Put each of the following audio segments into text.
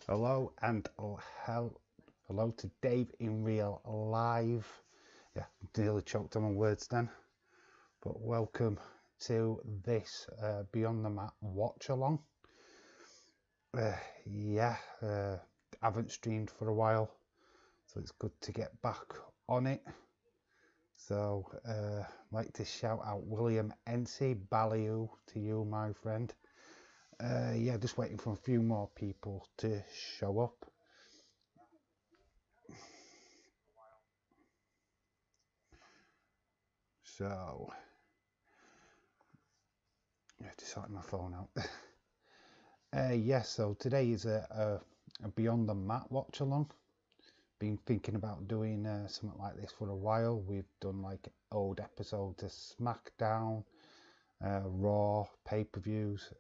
Hello and hello to Dave in real live. Yeah, nearly choked on my words then. But welcome to this Beyond the Mat watch along. Uh, yeah, haven't streamed for a while, so it's good to get back on it. So, like to shout out William NC, Ballyoo to you, my friend. Yeah, just waiting for a few more people to show up. So, yeah, just sorting my phone out. Yes, so today is a Beyond the Mat watch along. Been thinking about doing something like this for a while. We've done like old episodes of SmackDown, Raw, pay-per-views,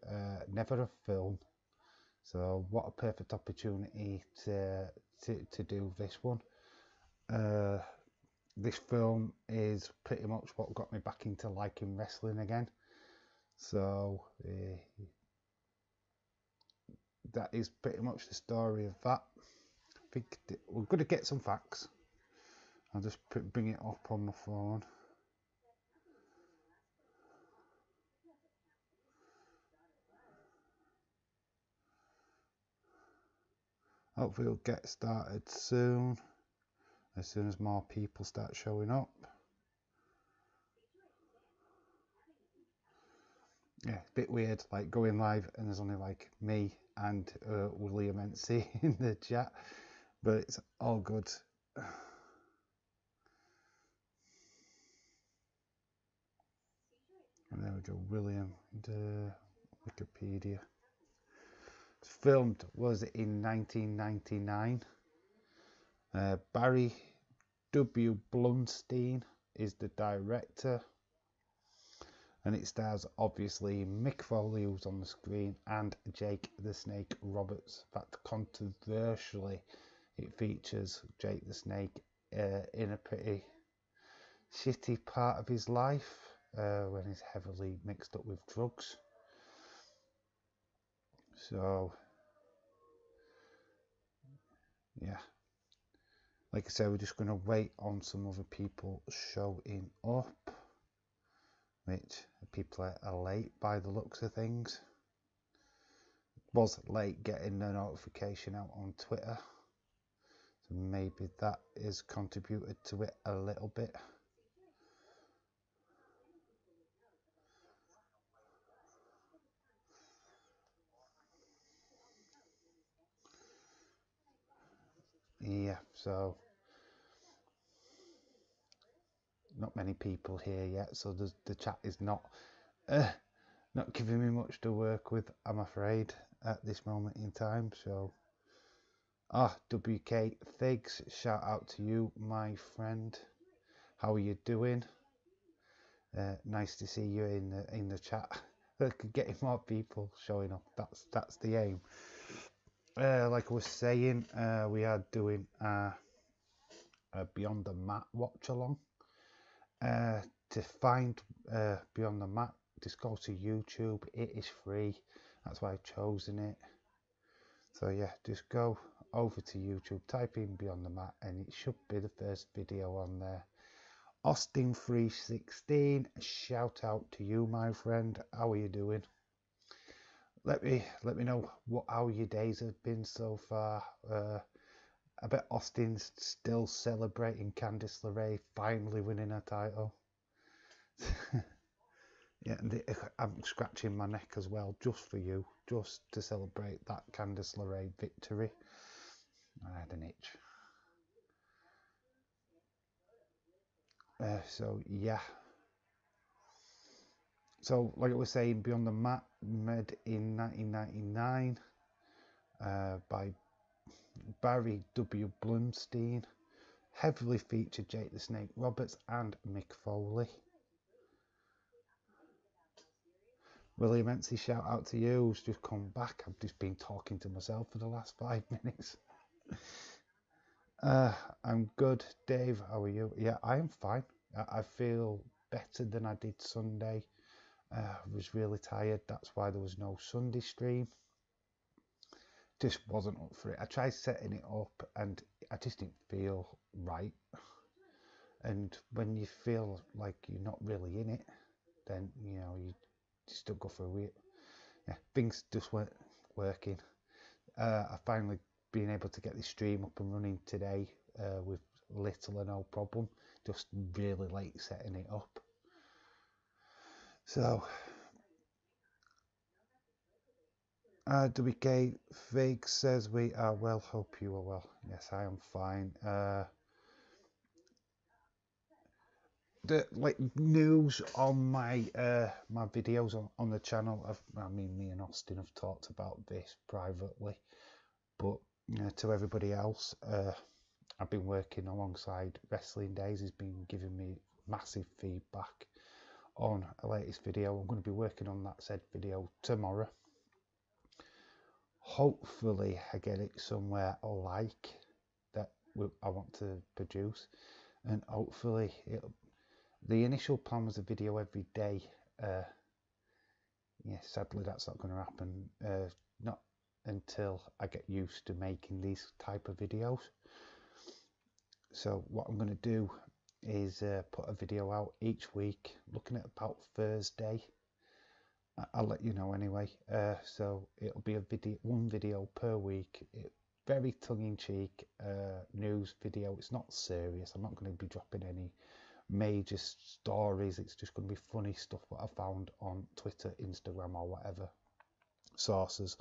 never a film. So what a perfect opportunity to do this one. Uh, this film is pretty much what got me back into liking wrestling again. So that is pretty much the story of that. Think we're going to get some facts. I'll just bring it up on my phone. Hopefully we'll get started soon, as soon as more people start showing up. Yeah, a bit weird, like going live and there's only like me and William NC in the chat, but it's all good. And there we go, William, Wikipedia. It's filmed was in 1999. Barry W. Blunstein is the director, and it stars obviously Mick Foley, who's on the screen, and Jake the Snake Roberts. In fact, controversially, it features Jake the Snake in a pretty shitty part of his life when he's heavily mixed up with drugs. So, yeah. Like I said, we're just going to wait on some other people showing up, which people are late by the looks of things. Was late getting the notification out on Twitter, so maybe that has contributed to it a little bit. Yeah, so not many people here yet, so the chat is not giving me much to work with, I'm afraid, at this moment in time. So, WK Figs, shout out to you, my friend. How are you doing? Nice to see you in the chat. Getting more people showing up. That's the aim. Like I was saying, we are doing a Beyond the Mat watch along. To find Beyond the Mat, just go to YouTube. It is free. That's why I've chosen it. So yeah, just go over to YouTube, type in Beyond the Mat, and it should be the first video on there. Austin316, shout out to you, my friend. How are you doing? Let me know how your days have been so far. I bet Austin's still celebrating Candice LeRae finally winning her title. Yeah, and I'm scratching my neck as well, just for you, just to celebrate that Candice LeRae victory. I had an itch. So yeah. So like I was saying, Beyond the Mat, made in 1999 by Barry W. Blunstein. Heavily featured Jake the Snake Roberts and Mick Foley. William Ency, shout out to you, who's just come back. I've just been talking to myself for the last 5 minutes. I'm good. Dave, how are you? Yeah, I am fine. I feel better than I did Sunday. I was really tired. That's why there was no Sunday stream. just wasn't up for it. I tried setting it up and I just didn't feel right. And when you feel like you're not really in it, then you just don't go for it. Yeah, things just weren't working. I finally been able to get this stream up and running today with little or no problem. Just really late setting it up. So WK Fig says we are well. Hope you are well. Yes, I am fine. The news on my my videos on the channel. I mean, me and Austin have talked about this privately, but to everybody else, I've been working alongside Wrestling Days. He's been giving me massive feedback on a latest video. I'm going to be working on that said video tomorrow. Hopefully I get it somewhere I like that I want to produce, and hopefully the initial plan was a video every day. Yeah, sadly that's not going to happen, not until I get used to making these type of videos. So what I'm going to do is put a video out each week, looking at about Thursday. I'll let you know anyway. So it'll be one video per week. Very tongue-in-cheek news video. It's not serious. I'm not going to be dropping any major stories. It's just going to be funny stuff that I found on Twitter, Instagram, or whatever sources.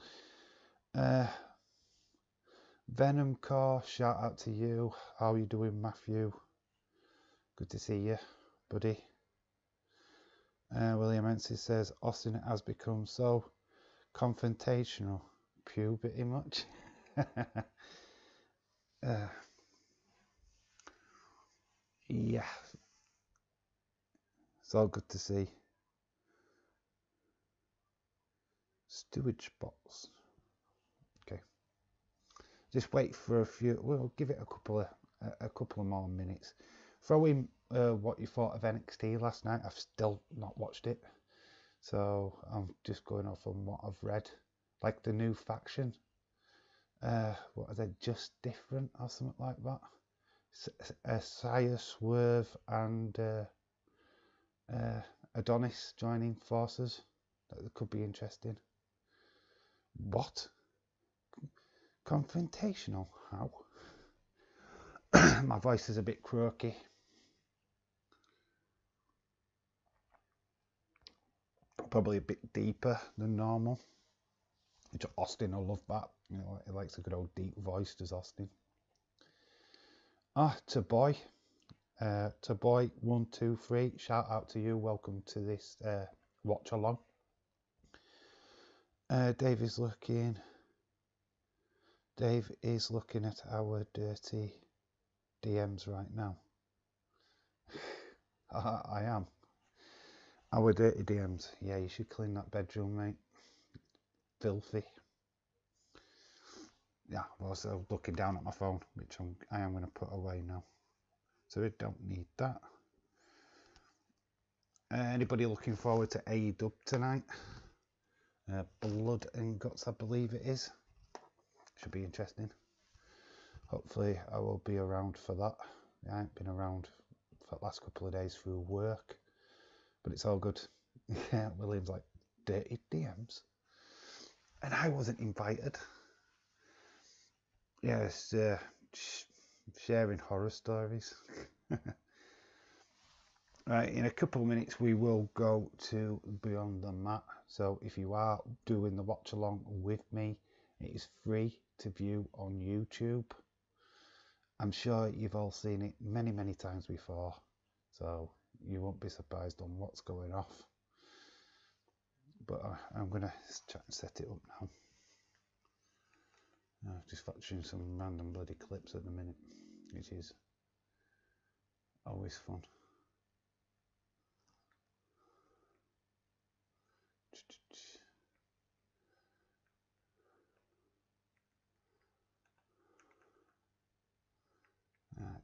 Venom Core, shout out to you. How are you doing, Matthew? Good to see you, buddy. William Ency says Austin has become so confrontational. Puberty much? Yeah, it's all good to see. Stewage box. Okay, just wait for a few. We'll give it a couple of more minutes. Throw in what you thought of NXT last night. I've still not watched it, so I'm just going off on what I've read. Like the new faction. What are they? Just Different or something like that. Sire Swerve and Adonis joining forces. That could be interesting. What? Confrontational? How? My voice is a bit croaky. Probably a bit deeper than normal. Austin will love that. He likes a good old deep voice, does Austin. Taboy. Taboy 123. Shout out to you. Welcome to this watch along. Dave is looking at our dirty DMs right now. I am. Our dirty DMs. Yeah, you should clean that bedroom, mate. Filthy. Yeah, I'm also looking down at my phone, which I am going to put away now. So we don't need that. Anybody looking forward to AEW tonight? Blood and Guts, I believe it is. Should be interesting. Hopefully I will be around for that. I haven't been around for the last couple of days through work, but it's all good. Yeah, William's like, dirty DMs? And I wasn't invited. Yes, sharing horror stories. Right, in a couple of minutes we will go to Beyond the Mat. So if you are doing the watch along with me, it is free to view on YouTube. I'm sure you've all seen it many times before, so you won't be surprised on what's going off. But I'm going to try and set it up now. Just watching some random bloody clips at the minute, which is always fun.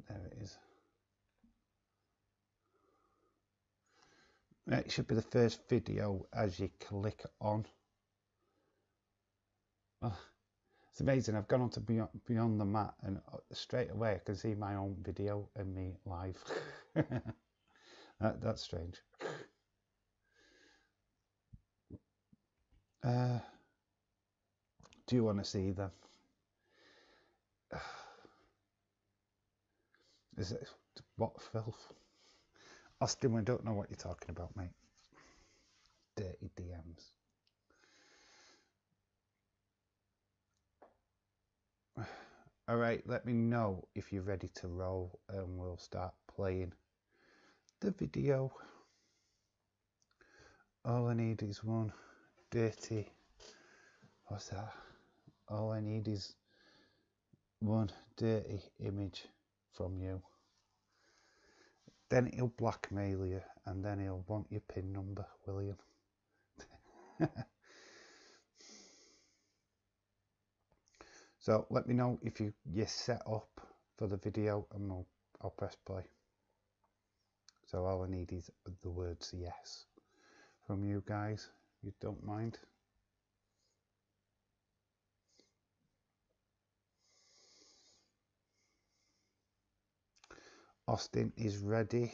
There it is. It should be the first video as you click on. It's amazing. I've gone on to Beyond the Mat, and straight away I can see my own video and me live. That's strange. Do you want to see them? Is it what filth? Austin, we don't know what you're talking about, mate. Dirty DMs. All right, let me know if you're ready to roll, and we'll start playing the video. All I need is one dirty. What's that? All I need is one dirty image from you. Then he'll blackmail you, and then he'll want your PIN number, William. So let me know if you're set up for the video, and I'll press play. So all I need is the words yes from you guys, if you don't mind. Austin is ready.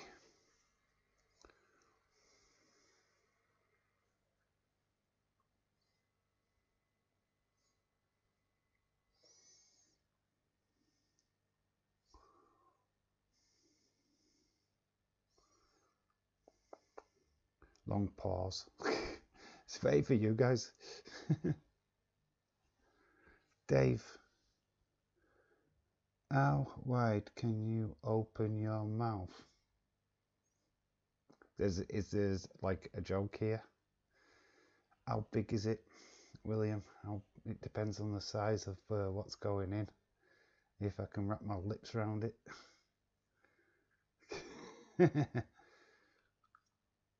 Long pause. It's ready for you guys. Dave, how wide can you open your mouth? Is there like a joke here? How big is it, William? It depends on the size of what's going in. If I can wrap my lips around it.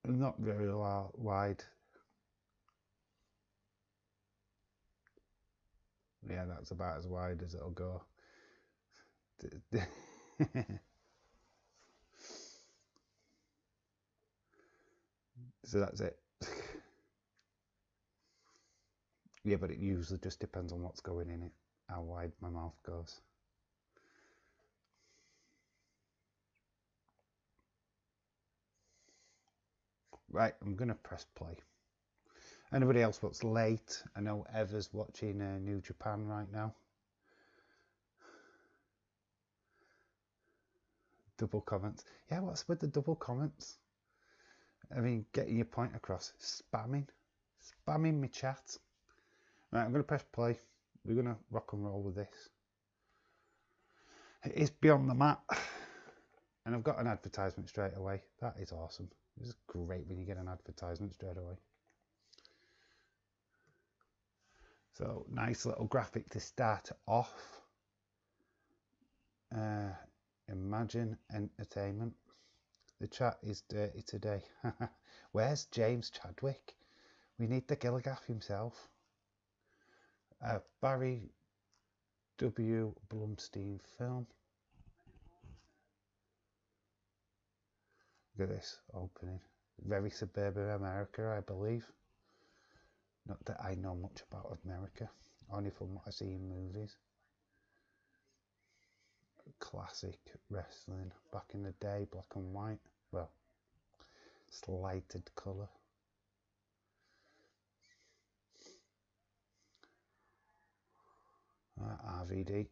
Not very wide. Yeah, that's about as wide as it'll go. So that's it. Yeah, but it usually just depends on what's going in it, how wide my mouth goes. Right, I'm going to press play. Anybody else what's late? I know Ever's watching New Japan right now. Double comments. Yeah, what's with the double comments? I mean, getting your point across. Spamming my chat. Right, I'm going to press play. We're going to rock and roll with this. It is Beyond the Mat. And I've got an advertisement straight away. That is awesome. It's great when you get an advertisement straight away. So, nice little graphic to start off. Imagine entertainment. The chat is dirty today. Where's James Chadwick? We need the Gilligaff himself. Barry W. Blumstein film. Look at this opening. Very suburban America, I believe. Not that I know much about America, only from what I see in movies. Classic wrestling back in the day, black and white. Well, slighted colour. RVD.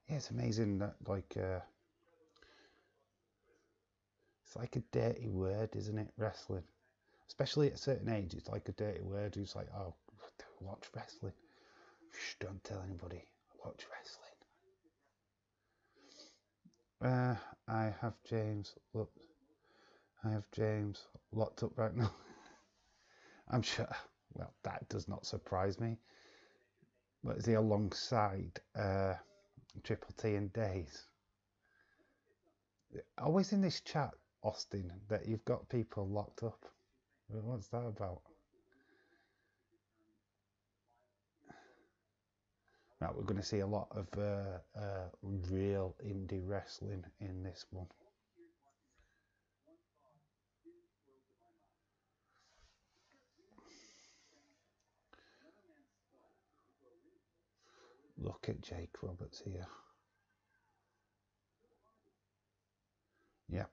Yeah, it's amazing that it's like a dirty word, isn't it? Wrestling, especially at a certain age, it's like a dirty word. It's like, oh, watch wrestling. Shh, don't tell anybody. Watch wrestling. I have James. Look, I have James locked up right now. I'm sure. Well, that does not surprise me. But is he alongside Triple T and Days? Always in this chat, Austin, that you've got people locked up. What's that about? Right, we're going to see a lot of real indie wrestling in this one. look at Jake Roberts here. Yeah.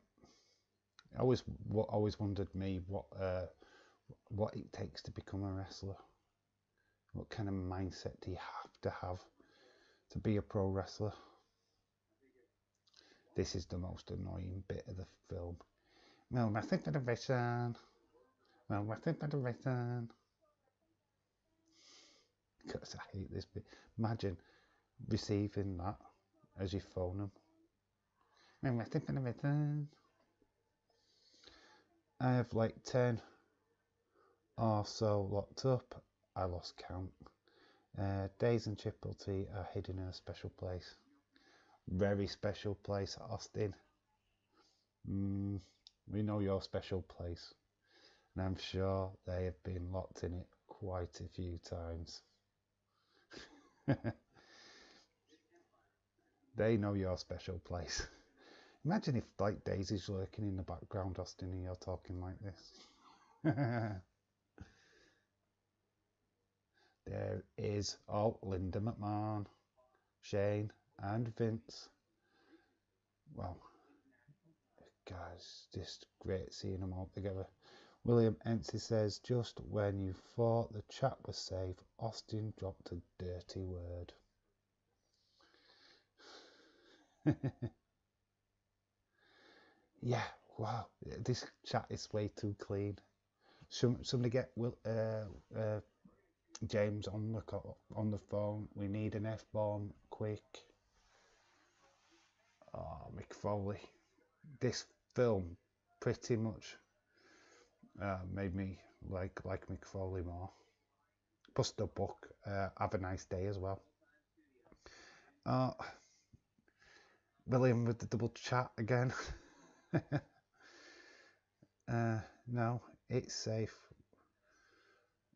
Always wondered me what it takes to become a wrestler. What kind of mindset do you have to be a pro wrestler? This is the most annoying bit of the film. Well, nothing but a vision. Well, nothing but a vision. Because I hate this bit. Imagine receiving that as you phone them. Well, nothing but a vision. I have like 10 or so locked up. I lost count. Days and Triple T are hidden in a special place. Very special place, Austin. We know your special place, and I'm sure they have been locked in it quite a few times. They know your special place. Imagine if like Daisy's lurking in the background, Austin, and you're talking like this. There is Linda McMahon, Shane, and Vince. Well, guys, just great seeing them all together. William Ency says, just when you thought the chat was safe, Austin dropped a dirty word. Yeah, wow, this chat is way too clean. Somebody get James on the phone. We need an F-bomb quick. Oh, Mick Foley. This film pretty much made me like Mick Foley more. Plus the book, Have a Nice Day as well. William with the double chat again. No, it's safe.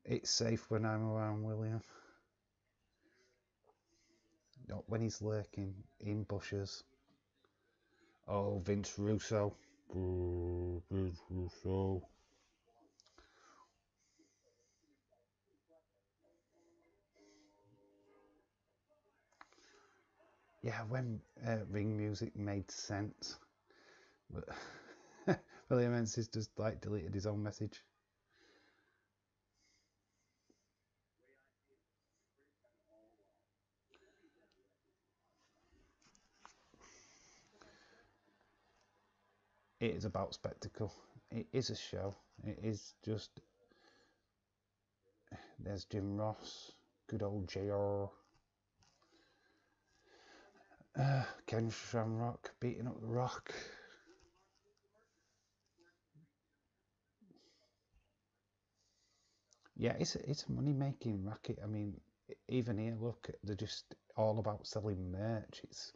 It's safe when I'm around William. Not when he's lurking in bushes. Oh, Vince Russo. Vince Russo. Yeah, when ring music made sense. But William Ency's just like deleted his own message. It is about spectacle. It is a show. It is just. There's Jim Ross, good old JR. Ken Shamrock beating up the Rock. Yeah, it's a money making racket. I mean, even here, look, they're just all about selling merch. It's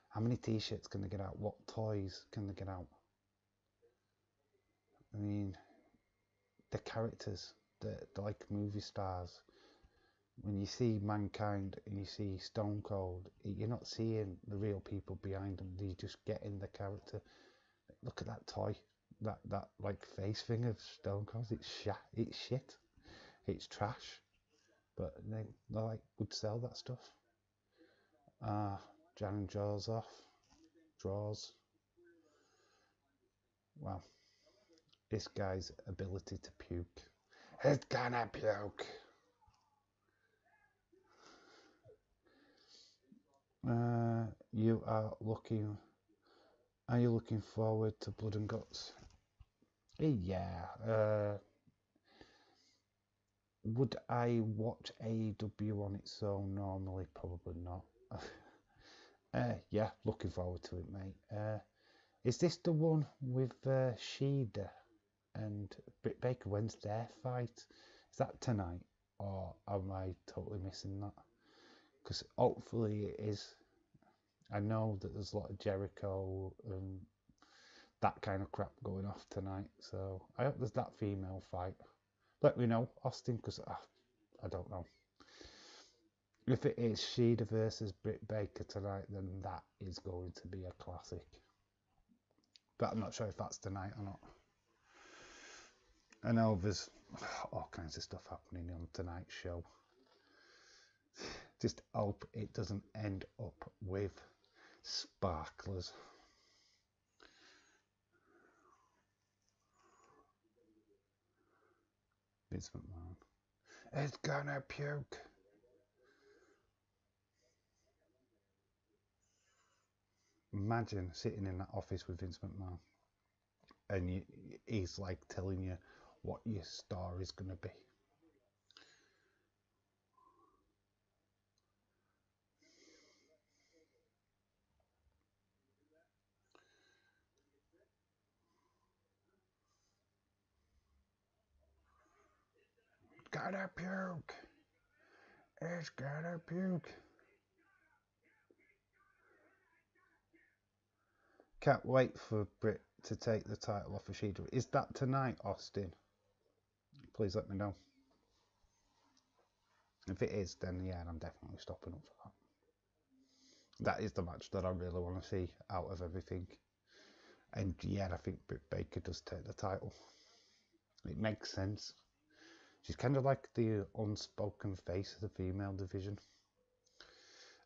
how many t-shirts can they get out? What toys can they get out? I mean, the characters, they're like movie stars. When you see Mankind and you see Stone Cold, you're not seeing the real people behind them. You're just getting the character. Look at that toy, that like face thing of Stone Cold. It's shit. It's trash. But they like would sell that stuff. Jan and Jaws off. Draws. Well, this guy's ability to puke. It's gonna puke. Are you looking forward to Blood and Guts? Yeah. Would I watch AEW on its own normally? Probably not. Yeah, looking forward to it, mate. Is this the one with Shida and Britt Baker? When's their fight? Is that tonight? Or am I totally missing that? Because hopefully it is. I know that there's a lot of Jericho and that kind of crap going off tonight. So I hope there's that female fight. Let me know, Austin, because I don't know. If it is Shida versus Britt Baker tonight, then that is going to be a classic. But I'm not sure if that's tonight or not. I know there's all kinds of stuff happening on tonight's show. Just hope it doesn't end up with sparklers. Vince McMahon. It's gonna puke. Imagine sitting in that office with Vince McMahon and he's like telling you what your star is going to be. Gotta puke. It's gotta puke. Can't wait for Britt to take the title off of Shida. Is that tonight, Austin? Please let me know. If it is, then yeah, I'm definitely stopping up for that. That is the match that I really want to see out of everything. And yeah, I think Britt Baker does take the title. It makes sense. She's kind of like the unspoken face of the female division.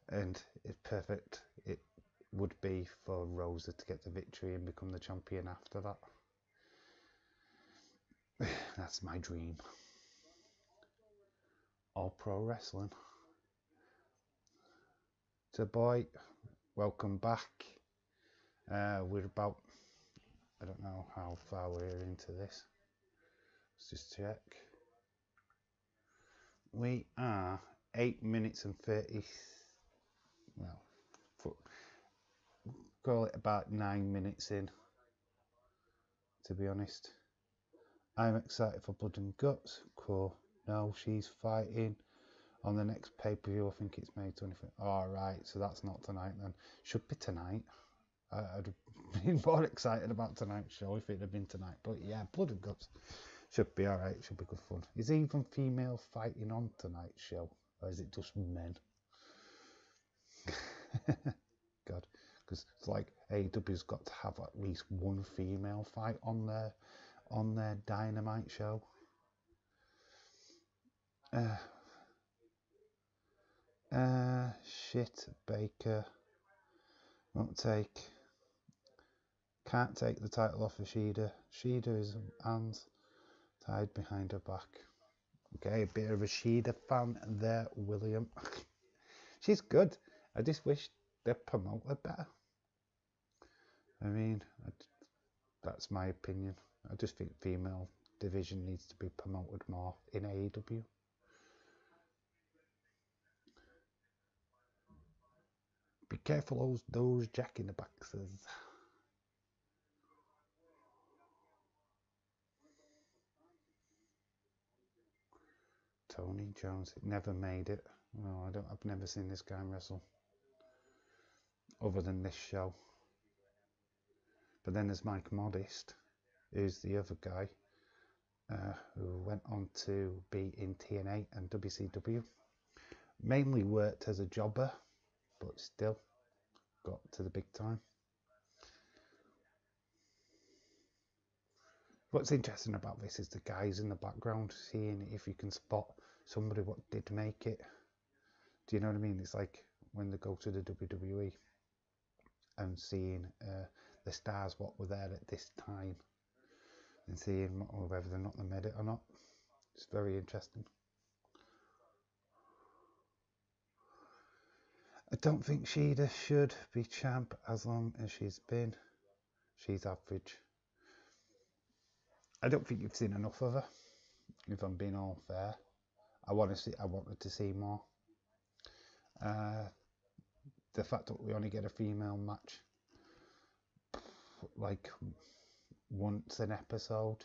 And it's perfect. It would be for Rosa to get the victory and become the champion after that. That's my dream. All Pro Wrestling. So boy, welcome back. We're about, I don't know how far we're into this. Let's just check. We are 8 minutes and 30, well, call it about 9 minutes in, to be honest. I'm excited for Blood and Guts. Cool. No, she's fighting on the next pay-per-view. I think it's May 25th. Alright, so that's not tonight then. Should be tonight. I'd have been more excited about tonight's show if it had been tonight. But yeah, Blood and Guts should be alright. Should be good fun. Is even female fighting on tonight's show? Or is it just men? God. Because it's like AEW's got to have at least one female fight on their Dynamite show. Shit, Baker can't take the title off of Shida. Shida is hands tied behind her back. Okay, a bit of a Shida fan there, William. She's good. I just wish they'd promote her better. I mean, that's my opinion. I just think female division needs to be promoted more in AEW. Be careful those Jack in the Boxes. Tony Jones, never made it. No, I've never seen this guy wrestle. Other than this show. But then there's Mike Modest, who's the other guy, who went on to be in TNA and WCW. Mainly worked as a jobber, but still got to the big time. What's interesting about this is the guys in the background, seeing if you can spot somebody what did make it. Do you know what I mean? It's like when they go to the WWE and seeing the stars what were there at this time and seeing whether they're not made it or not. It's very interesting. I don't think Shida should be champ as long as she's been. She's average. I don't think you've seen enough of her, if I'm being all fair. I wanted to see more. The fact that we only get a female match like once an episode,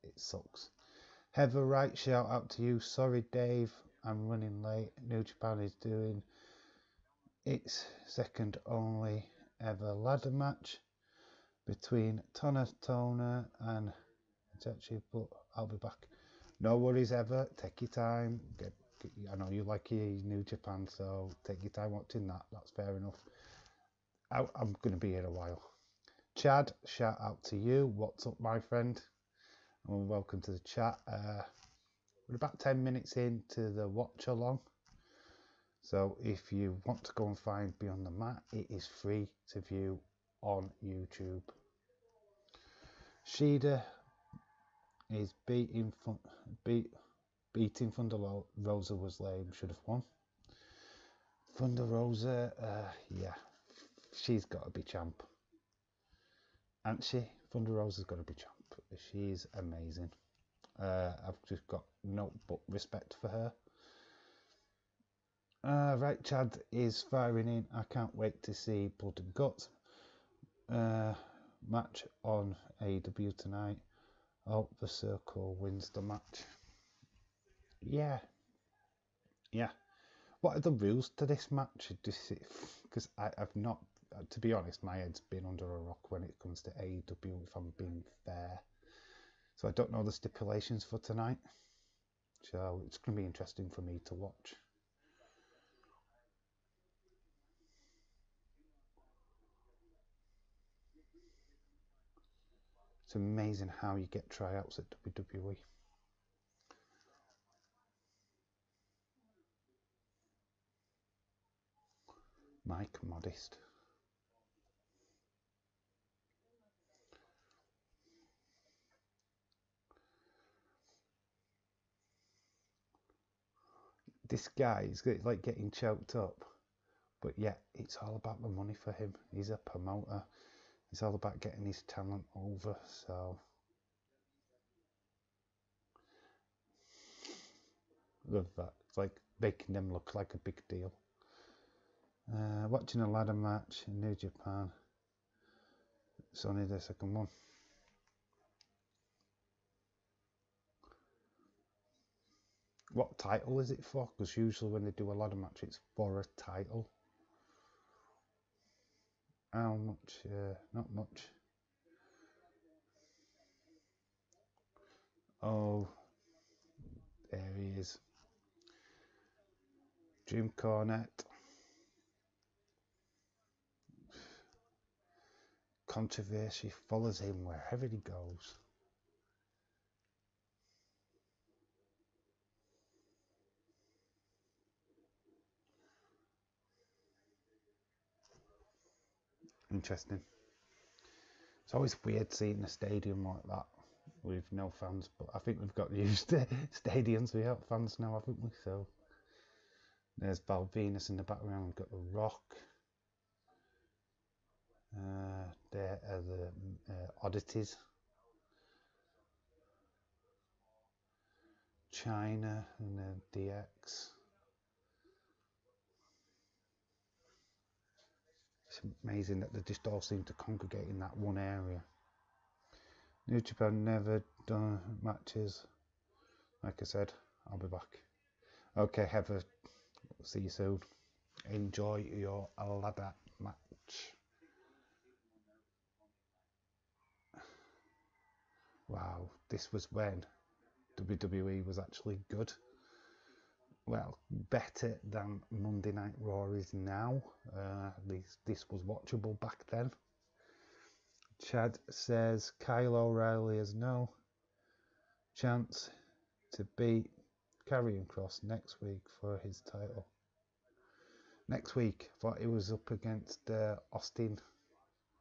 it sucks. Heather Wright, shout out to you. Sorry Dave, I'm running late. New Japan is doing its second only ever ladder match between Tona and Itachi, but I'll be back. No worries, Ever. Take your time. I know you like your New Japan, so take your time watching that. That's fair enough. I'm going to be here a while. Chad, shout out to you. What's up, my friend? And welcome to the chat. We're about 10 minutes into the watch along. So if you want to go and find Beyond the Mat, it is free to view on YouTube. Shida is beating Thunder Rosa was lame, should have won. Thunder Rosa, yeah, she's got to be champ. And Thunder Rosa's got to be champ. She's amazing. I've just got no but respect for her. Right, Chad is firing in. I can't wait to see Blood and Guts match on AEW tonight. Oh, the Circle wins the match. Yeah. What are the rules to this match? Because I've not, to be honest, my head's been under a rock when it comes to AEW, if I'm being fair. So I don't know the stipulations for tonight. So it's going to be interesting for me to watch. It's amazing how you get tryouts at WWE. Mike Modest. This guy is like getting choked up, but yeah, it's all about the money for him. He's a promoter. It's all about getting his talent over. So love that. It's like making them look like a big deal. Watching a ladder match in New Japan. It's only the second one. What title is it for? Because usually when they do a ladder match, it's for a title. How much? Not much. Oh, there he is. Jim Cornette. Controversy follows him wherever he goes. Interesting. It's always weird seeing a stadium like that with no fans, but I think we've got used to stadiums without fans now, haven't we? So there's Val Venus in the background. We've got The Rock. There are the oddities. China and DX. It's amazing that they just all seem to congregate in that one area. New Japan never done matches. Like I said, I'll be back. Okay, Heather, see you soon. Enjoy your ladder match. Wow, this was when WWE was actually good. Well, better than Monday Night Raw is now. At least this was watchable back then. Chad says Kyle O'Reilly has no chance to beat Karrion Kross next week for his title. Next week, I thought he was up against Austin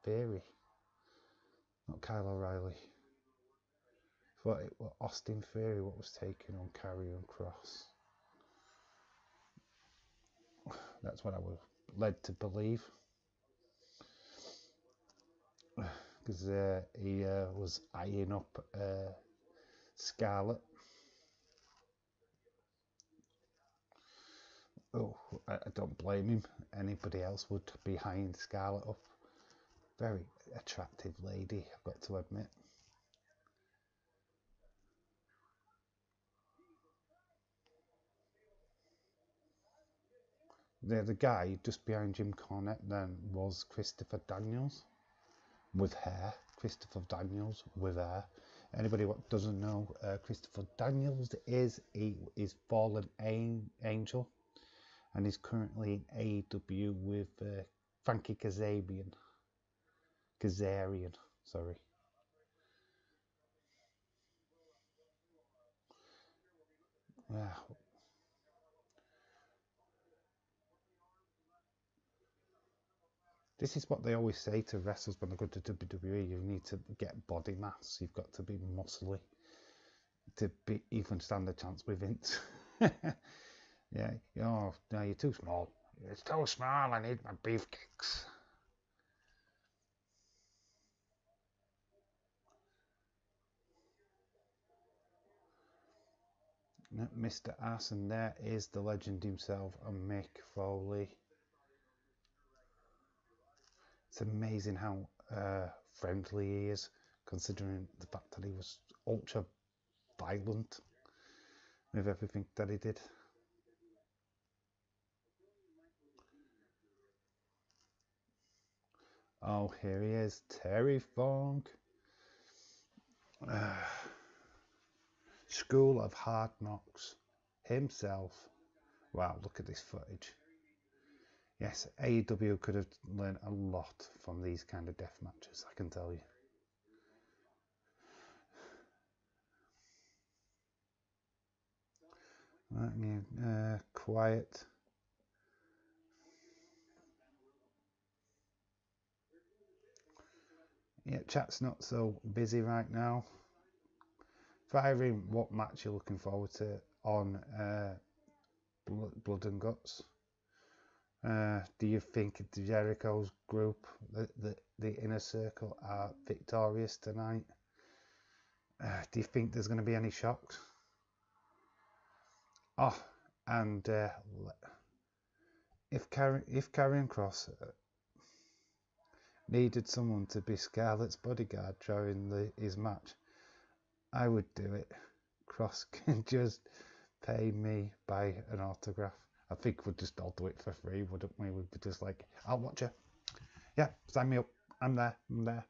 Theory, not Kyle O'Reilly. I thought it was Austin Theory what was taking on Karrion Kross. That's what I was led to believe, because he was eyeing up Scarlett. Oh, I don't blame him. Anybody else would be eyeing Scarlett up. Very attractive lady, I've got to admit. The guy just behind Jim Cornette then was Christopher Daniels with hair. Christopher Daniels with hair. Anybody what doesn't know, Christopher Daniels is Fallen Angel, and he's currently in AEW with Frankie Kazarian. Sorry. Yeah. This is what they always say to wrestlers when they go to WWE. You need to get body mass. You've got to be muscly to even stand a chance with Vince. Yeah. Oh, no, you're too small. It's too small. I need my beefcakes. Mr. Ass, and there is the legend himself, Mick Foley. It's amazing how friendly he is, considering the fact that he was ultra violent with everything that he did. Oh, here he is, Terry Funk. School of Hard Knocks himself. Wow, look at this footage. Yes, AEW could have learned a lot from these kind of death matches, I can tell you. Quiet. Yeah, chat's not so busy right now. Firing, what match you're looking forward to on Blood and Guts? Do you think Jericho's group, the Inner Circle, are victorious tonight? Do you think there's going to be any shocks? Oh, and if Karrion Kross needed someone to be Scarlett's bodyguard during his match, I would do it. Kross can just pay me by an autograph. I think we'd just all do it for free, wouldn't we? We'd be just like, I'll watch you. Yeah, sign me up. I'm there.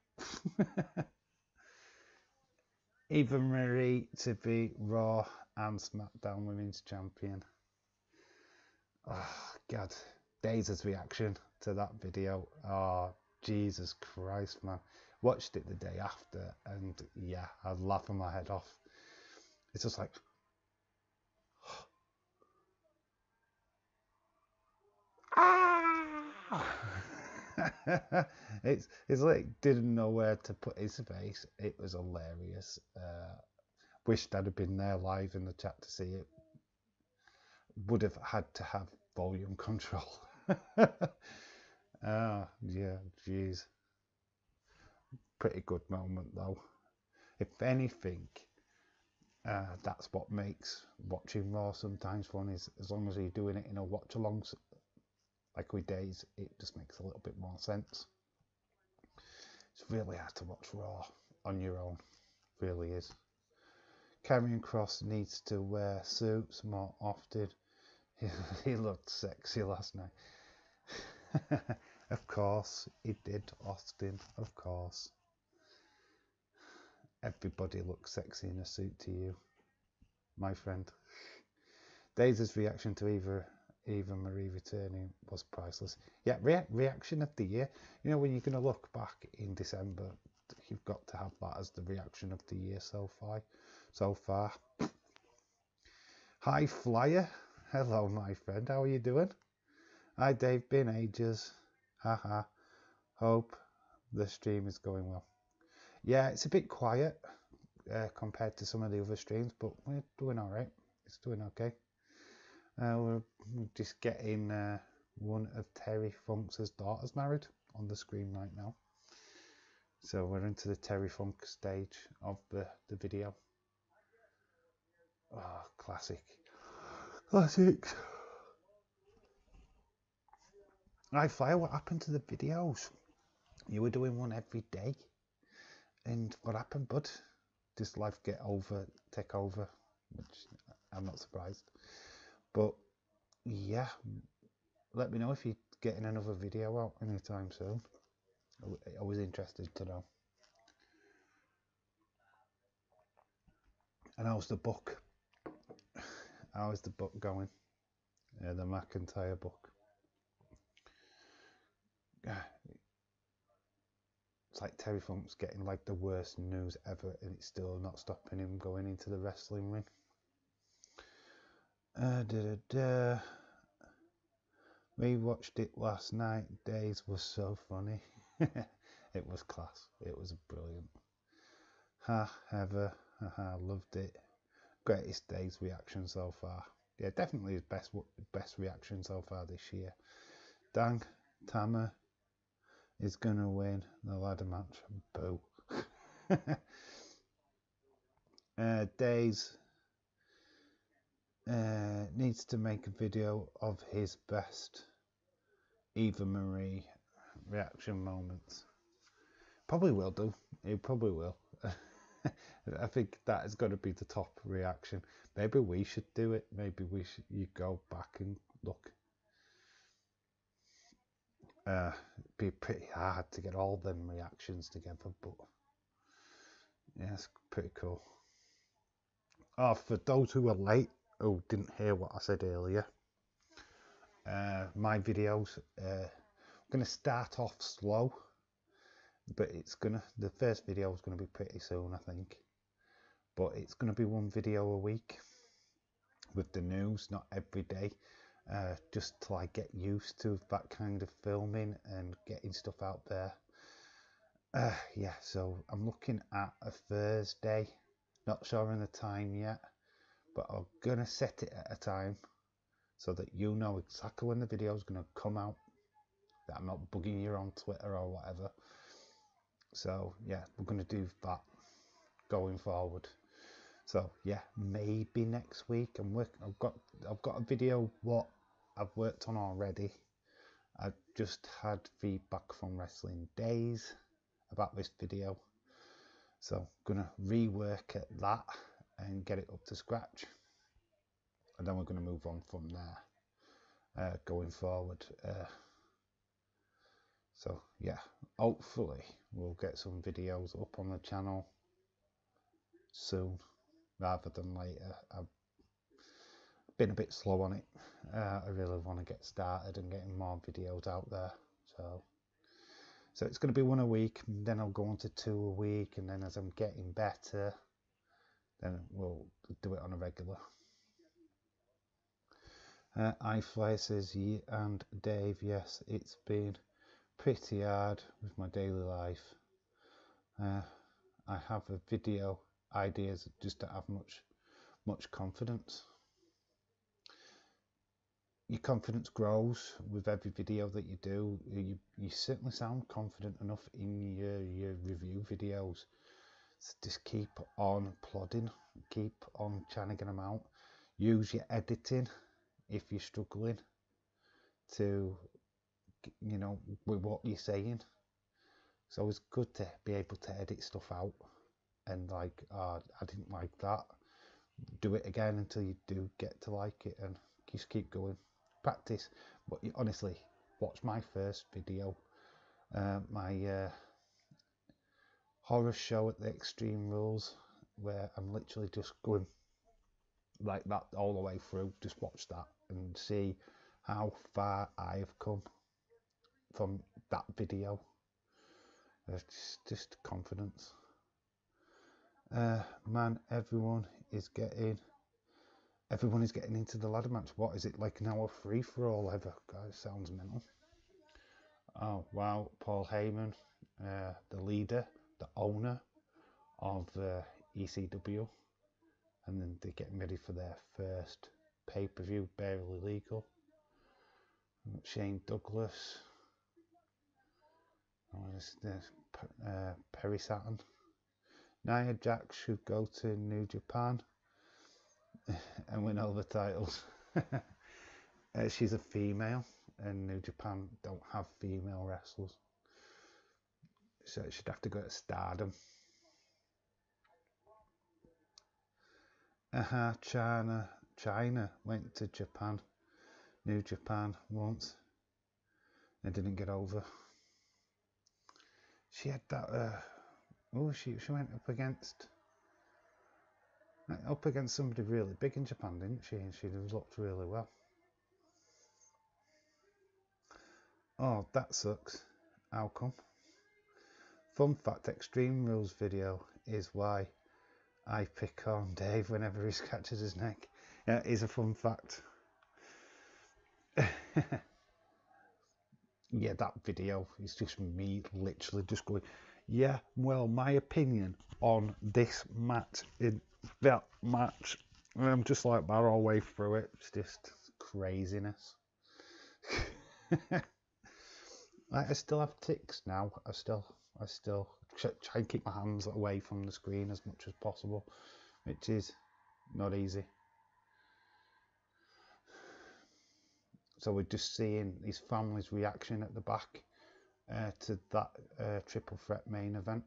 Eva Marie to be Raw and SmackDown Women's Champion. Oh, God. Days' reaction to that video. Oh, Jesus Christ, man. Watched it the day after, and yeah, I'd laughing my head off. It's just like, it's like didn't know where to put his face. It was hilarious. Wished I'd have been there live in the chat to see it. Would have had to have volume control. Ah, yeah, jeez. Pretty good moment though. If anything, that's what makes watching Raw sometimes fun, is as long as you're doing it in a watch along like with Days, it just makes a little bit more sense. It's really hard to watch Raw on your own, it really is. Karrion Kross needs to wear suits more often. He looked sexy last night. Of course, he did, Austin, of course. Everybody looks sexy in a suit to you, my friend. Days' reaction to Eva Marie returning was priceless. Yeah, reaction of the year. You know, when you're going to look back in December, you've got to have that as the reaction of the year so far. Hi, Flyer. Hello, my friend. How are you doing? Hi, Dave. Been ages. Haha. Hope the stream is going well. Yeah, it's a bit quiet compared to some of the other streams, but we're doing all right. It's doing okay. We're just getting one of Terry Funk's daughters married on the screen right now. So we're into the Terry Funk stage of the video. Oh, classics. Hi, Flyer, what happened to the videos? You were doing one every day. And what happened, bud? Just life take over, which I'm not surprised. But yeah, let me know if you're getting another video out anytime soon. I was interested to know. And how's the book? How is the book going? The McIntyre book. It's like Terry Funk's getting like the worst news ever, and it's still not stopping him going into the wrestling ring. We watched it last night. Days was so funny. It was class. It was brilliant. Ha, ever. Haha, loved it. Greatest Days reaction so far. Yeah, definitely his best reaction so far this year. Dang, Tama is gonna win the ladder match. Boo. Days needs to make a video of his best Eva Marie reaction moments. Probably will do. He probably will. I think that is going to be the top reaction. Maybe we should do it. Maybe you go back and look. It'd be pretty hard to get all them reactions together, but yeah, it's pretty cool. Oh, for those who are late, who didn't hear what I said earlier, my videos, I'm gonna start off slow, but the first video is gonna be pretty soon, I think. But it's gonna be one video a week with the news, not every day. Just till I get used to that kind of filming and getting stuff out there. Yeah, so I'm looking at a Thursday. Not sure on the time yet, but I'm gonna set it at a time so that you know exactly when the video is gonna come out. That I'm not bugging you on Twitter or whatever. So yeah, we're gonna do that going forward. So yeah, maybe next week. I've got a video what I've worked on already. I just had feedback from Wrestling Days about this video, so I'm gonna rework at that and get it up to scratch, and then we're gonna move on from there going forward. So yeah, hopefully we'll get some videos up on the channel soon rather than later. I've been a bit slow on it. I really want to get started and getting more videos out there. So it's going to be one a week, and then I'll go on to 2 a week, and then as I'm getting better, then we'll do it on a regular. iFly says, yeah, and Dave, yes, it's been pretty hard with my daily life. I have a video ideas, just don't have much confidence. Your confidence grows with every video that you do. You certainly sound confident enough in your review videos. So just keep on plodding, keep on trying to get them out. Use your editing if you're struggling to, with what you're saying. It's always good to be able to edit stuff out and I didn't like that. Do it again until you do get to like it, and just keep going. Practice. But honestly, watch my first video, my horror show at the Extreme Rules, where I'm literally just going like that all the way through. Just watch that and see how far I've come from that video. Just confidence. Man, everyone is getting into the ladder match. What is it, like an hour free for all ever? Guys, sounds mental. Oh wow, Paul Heyman, the leader, the owner of ECW, and then they're getting ready for their first pay-per-view, Barely Legal. Shane Douglas, Perry Saturn. Nia Jax should go to New Japan and win all the titles. She's a female, and New Japan don't have female wrestlers, so it should have to go to Stardom. China went to Japan, New Japan once, and didn't get over. She had that. She went up against somebody really big in Japan, didn't she? And she looked really well. Oh, that sucks. How come? Fun fact, Extreme Rules video is why I pick on Dave whenever he scratches his neck. Yeah, it is a fun fact. yeah, that video is just me literally just going, yeah, well, my opinion on this match, in that match, and I'm just like that all the way through it. It's just craziness. Like, I still have tics now. I still try and keep my hands away from the screen as much as possible, which is not easy. So we're just seeing his family's reaction at the back to that triple threat main event.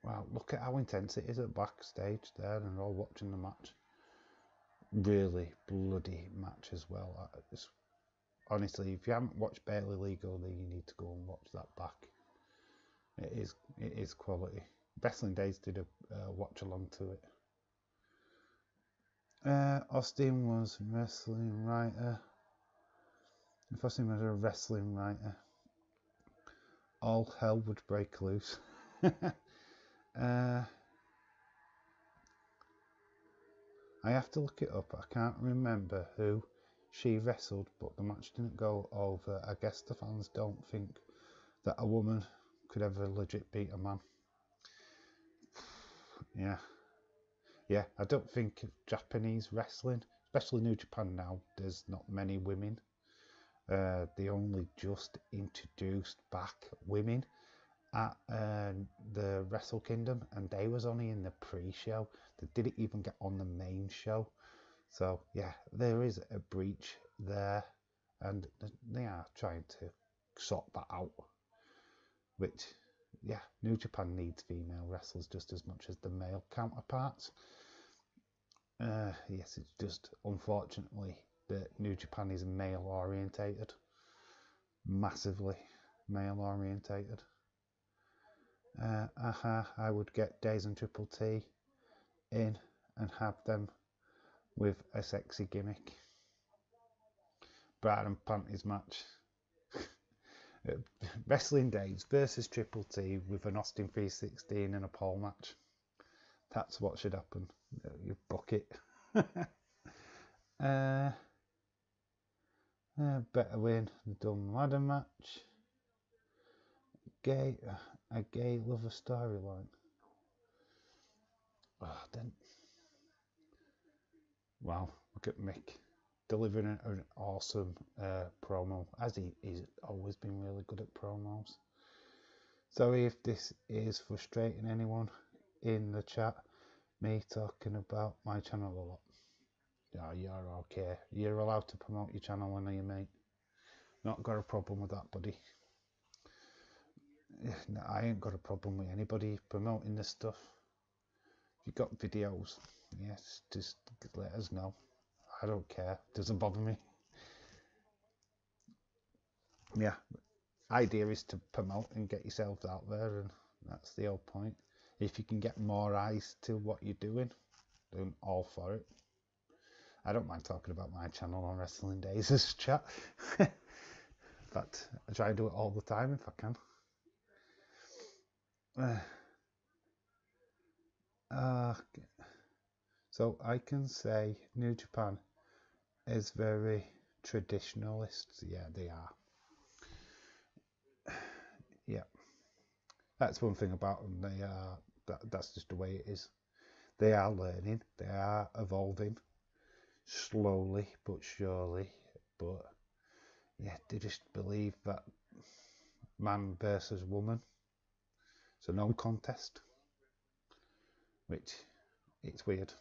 Wow, look at how intense it is at backstage there, and they're all watching the match. Really bloody match as well. Honestly, if you haven't watched Barely Legal, then you need to go and watch that back. It is quality. Wrestling Days did a watch along to it. Austin was a wrestling writer. If Austin was a wrestling writer, all hell would break loose. I have to look it up. I can't remember who she wrestled, but the match didn't go over. I guess the fans don't think that a woman could ever legit beat a man. Yeah, I don't think Japanese wrestling, especially New Japan now, there's not many women. They only just introduced back women at the Wrestle Kingdom, and they was only in the pre-show. They didn't even get on the main show. So yeah, there is a breach there, and they are trying to sort that out. Which, yeah, New Japan needs female wrestlers just as much as the male counterparts. Yes, it's just unfortunately that New Japan is male orientated, massively male orientated. I would get Days and Triple T in and have them with a sexy gimmick. Bra and panties match. Wrestling Days versus Triple T with an Austin 316 and a pole match. That's what should happen. You book it. Better win the Dumb Ladder match. A gay lover storyline. Oh, then. Wow, look at Mick delivering an awesome promo, as he's always been really good at promos. Sorry if this is frustrating anyone in the chat, me talking about my channel a lot. Yeah, you're okay. You're allowed to promote your channel when you mate. Not got a problem with that, buddy. No, I ain't got a problem with anybody promoting this stuff. If you got videos, yes, just let us know. I don't care. Doesn't bother me. Yeah, idea is to promote and get yourselves out there, and that's the whole point. If you can get more eyes to what you're doing, then all for it. I don't mind talking about my channel on Wrestling Days as chat. In fact, I try to do it all the time if I can. So I can say New Japan is very traditionalist. Yeah, they are. Yeah, that's one thing about them. They are. That's just the way it is. They are learning. They are evolving slowly but surely. But yeah, they just believe that man versus woman. So no contest, which it's weird.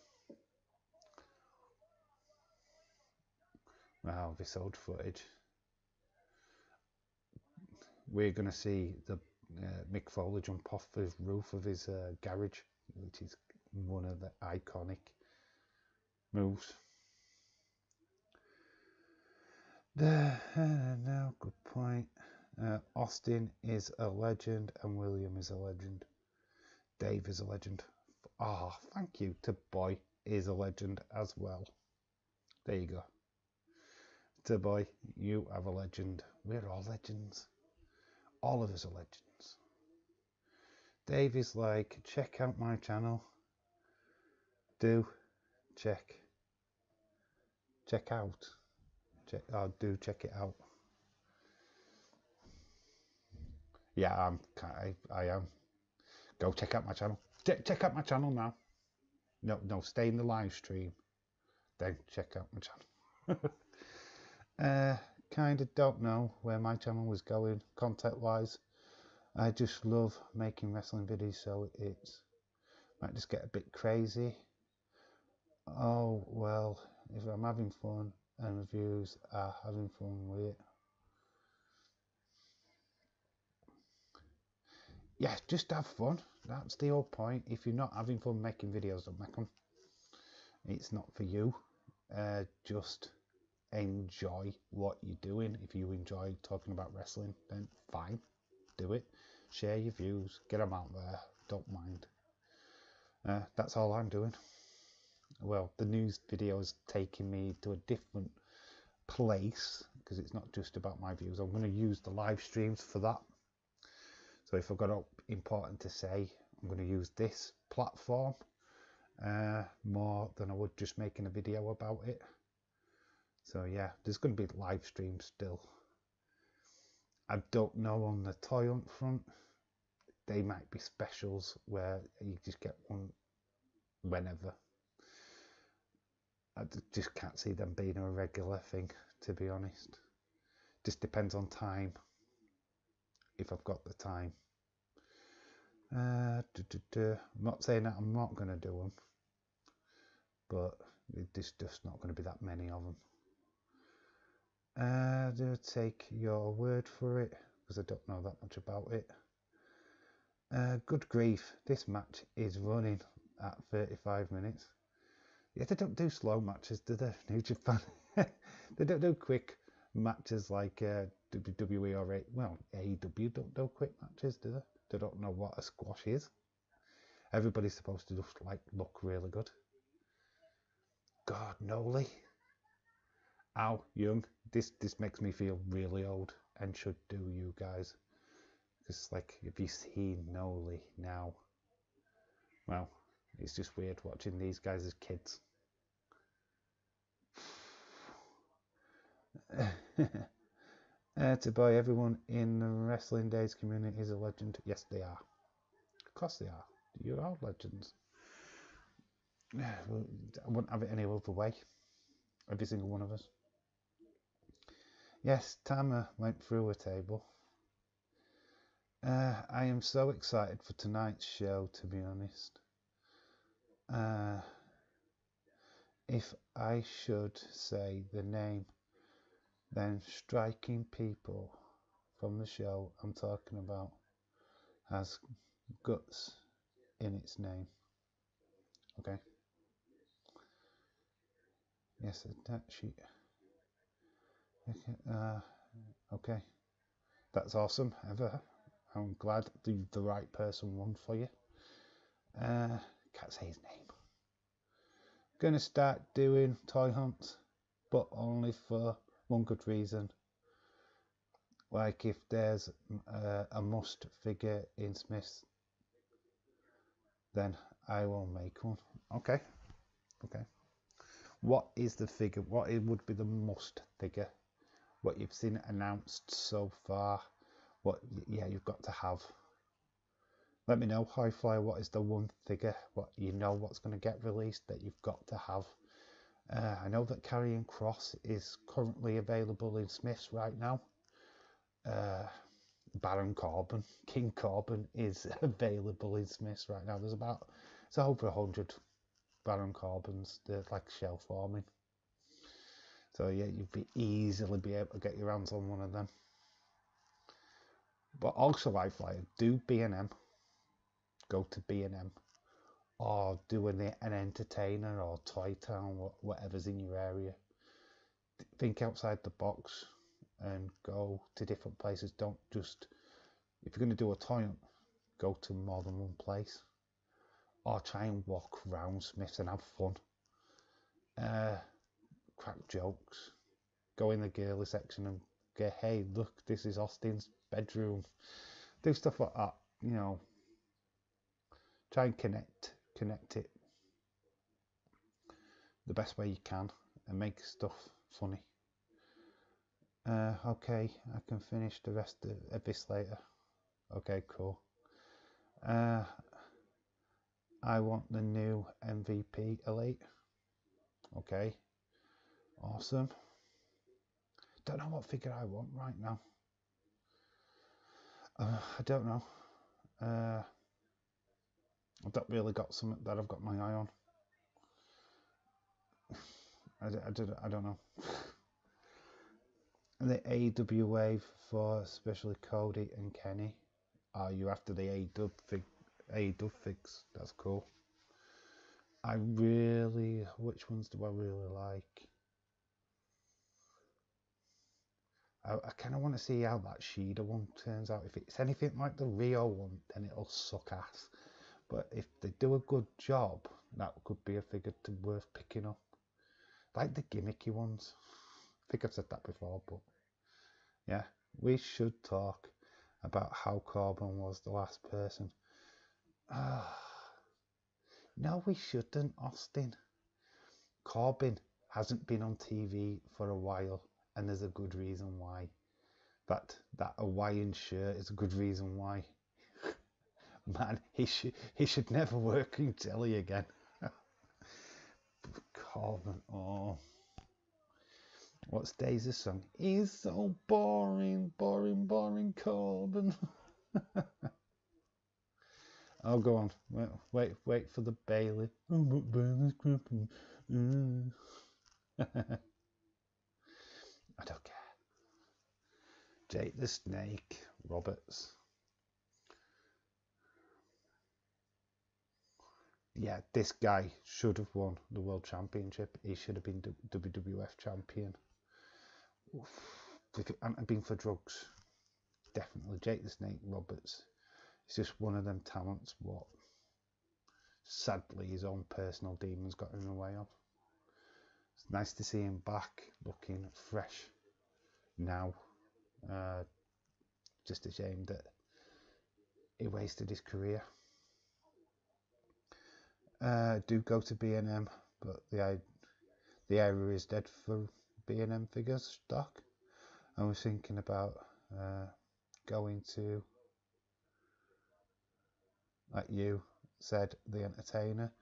Wow, this old footage. We're going to see the Mick Foley jump off the roof of his garage, which is one of the iconic moves. No, good point. Austin is a legend and William is a legend. Dave is a legend. Oh, thank you to Boy is a legend as well. There you go. To Boy, you have a legend. We're all legends. All of us are legends. Dave is like, check out my channel. Do check check out. Do check it out. Yeah, I am. Go check out my channel. Check out my channel now. No, stay in the live stream. Then check out my channel. Kind of don't know where my channel was going content-wise. I just love making wrestling videos, so it might just get a bit crazy. Oh, well, if I'm having fun and reviews are having fun with it. Yeah, just have fun. That's the whole point. If you're not having fun making videos, don't make them. It's not for you. Just enjoy what you're doing. If you enjoy talking about wrestling, then fine, do it. Share your views, get them out there, don't mind. That's all I'm doing. Well, the news video is taking me to a different place because it's not just about my views. I'm going to use the live streams for that. So if I've got something important to say, I'm going to use this platform more than I would just making a video about it. So yeah, there's going to be live streams still. I don't know on the Toy Hunt front. They might be specials where you just get one whenever. I just can't see them being a regular thing, to be honest. Just depends on time, if I've got the time. I'm not saying that I'm not going to do them, but there's just not going to be that many of them. Do take your word for it, because I don't know that much about it. Good grief, this match is running at 35 minutes. Yeah, they don't do slow matches, do they, New Japan? They don't do quick matches like WWE or AEW don't do quick matches, do they? They don't know what a squash is. Everybody's supposed to just like look really good. God, Noli. Ow, young. This makes me feel really old and should do you guys. Because like, if you see Noli now, well, it's just weird watching these guys as kids. To buy everyone in the Wrestling Days community is a legend. Yes, they are. Of course they are. You are legends. I wouldn't have it any other way. Every single one of us. Yes, Tama went through a table. I am so excited for tonight's show, to be honest. If I should say the name, then striking people from the show I'm talking about has guts in its name. Okay. Yes, that sheet. Okay. That's awesome, Ever. I'm glad the right person won for you. Can't say his name. Gonna start doing toy hunts, but only for one good reason. Like if there's a must figure in Smiths, then I will make one. Okay. What is the figure? What it would be the must figure? What you've seen announced so far? What you've got to have. Let me know, Highflyer, what is the one figure, what you know what's going to get released that you've got to have. I know that Karrion Kross is currently available in Smiths right now. Baron Corbin, King Corbin is available in Smiths right now. It's over 100 Baron Corbins. They're like shell forming. So yeah, you'd easily be able to get your hands on one of them. But also, Highflyer, do B&M. Go to B&M or do an Entertainer or Toy Town, whatever's in your area. Think outside the box and go to different places. Don't just, if you're going to do a toy hunt, go to more than one place, or try and walk around Smiths and have fun. Crack jokes, go in the girly section and go, hey, look, this is Austin's bedroom. Do stuff like that, you know. Try and connect it the best way you can. and make stuff funny. Okay, I can finish the rest of this later. Okay, cool. I want the new MVP Elite. Okay, awesome. Don't know what figure I want right now. I don't know. I've not really got something that I've got my eye on. I don't know. The AEW wave for especially Cody and Kenny. Are you after the AEW figs? That's cool. Which ones do I really like? I kind of want to see how that Shida one turns out. If it's anything like the Rio one, then it'll suck ass. But if they do a good job, that could be a figure worth picking up. Like the gimmicky ones. I think I've said that before, but yeah, we should talk about how Corbin was the last person. No, we shouldn't, Austin. Corbin hasn't been on TV for a while, and there's a good reason why. That Hawaiian shirt is a good reason why. Man, he should never work in telly again. Corbin, oh. What's Daisy's song? He's so boring, boring, boring, Corbin. Oh, go on. Wait for the Bailey. Oh, but Bailey's gripping. I don't care. Jake the Snake Roberts. Yeah, this guy should have won the World Championship. He should have been WWF champion. If it hadn't been for drugs, definitely Jake the Snake Roberts. He's just one of them talents what sadly his own personal demons got in the way of. It's nice to see him back looking fresh now. Just a shame that he wasted his career. Do go to B&M, but the area is dead for B&M figures stock. I was thinking about going to, like you said, the Entertainer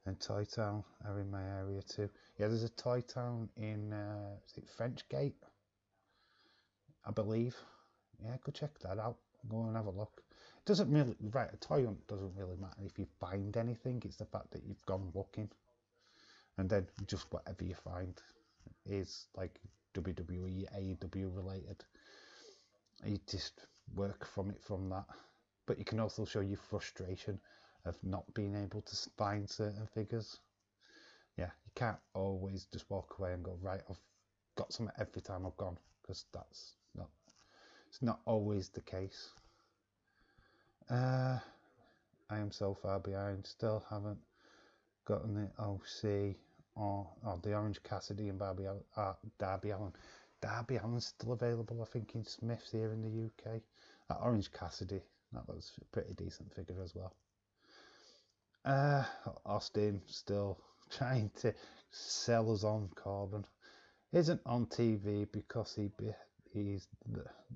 and Toy Town are in my area too. Yeah, there's a Toy Town in is it Frenchgate, I believe. Yeah, go check that out. Go and have a look. It doesn't really, right, a toy hunt doesn't really matter if you find anything. It's the fact that you've gone looking, and then just whatever you find is like WWE, AEW related. You just work from that. But you can also show your frustration of not being able to find certain figures. Yeah, you can't always just walk away and go, right, I've got something every time I've gone, because it's not always the case. I am so far behind, still haven't gotten the OC or the Orange Cassidy and Darby Allin. Darby Allin's still available, I think, in Smith's here in the UK. That Orange Cassidy, that was a pretty decent figure as well. Austin still trying to sell us on Corbin. Isn't on TV because he's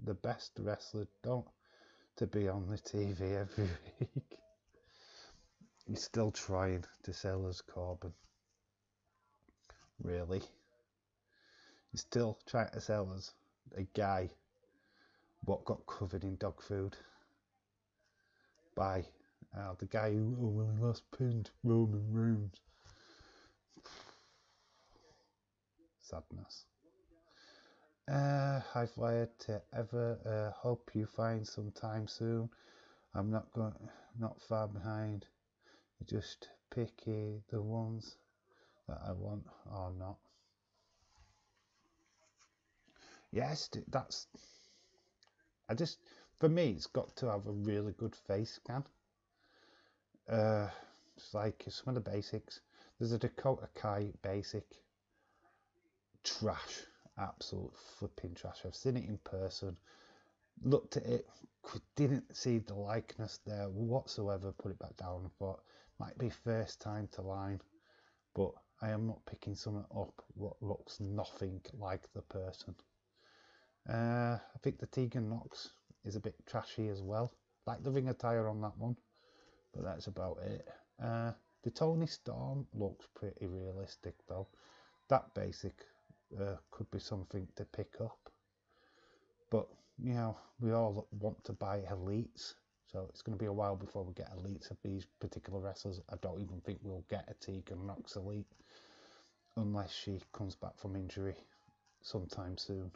the best wrestler. Don't to be on the TV every week. He's still trying to sell us Corbin. Really? He's still trying to sell us a guy what got covered in dog food by the guy who last pinned Roman Reigns. Sadness. High flyer to ever. Hope you find some time soon. I'm not far behind. Just picky the ones that I want or not. Yes, for me, it's got to have a really good face scan. It's like some of the basics. There's a Dakota Kai basic. Trash. Absolute flipping trash. I've seen it in person. Looked at it. Didn't see the likeness there whatsoever. Put it back down and thought, might be first time to line. But I am not picking something up what looks nothing like the person. I think the Tegan Nox is a bit trashy as well. Like the ring attire on that one, but that's about it. The Tony Storm looks pretty realistic though. That basic could be something to pick up. But, you know, we all want to buy elites. So it's going to be a while before we get elites of these particular wrestlers. I don't even think we'll get a Tegan Nox elite unless she comes back from injury sometime soon.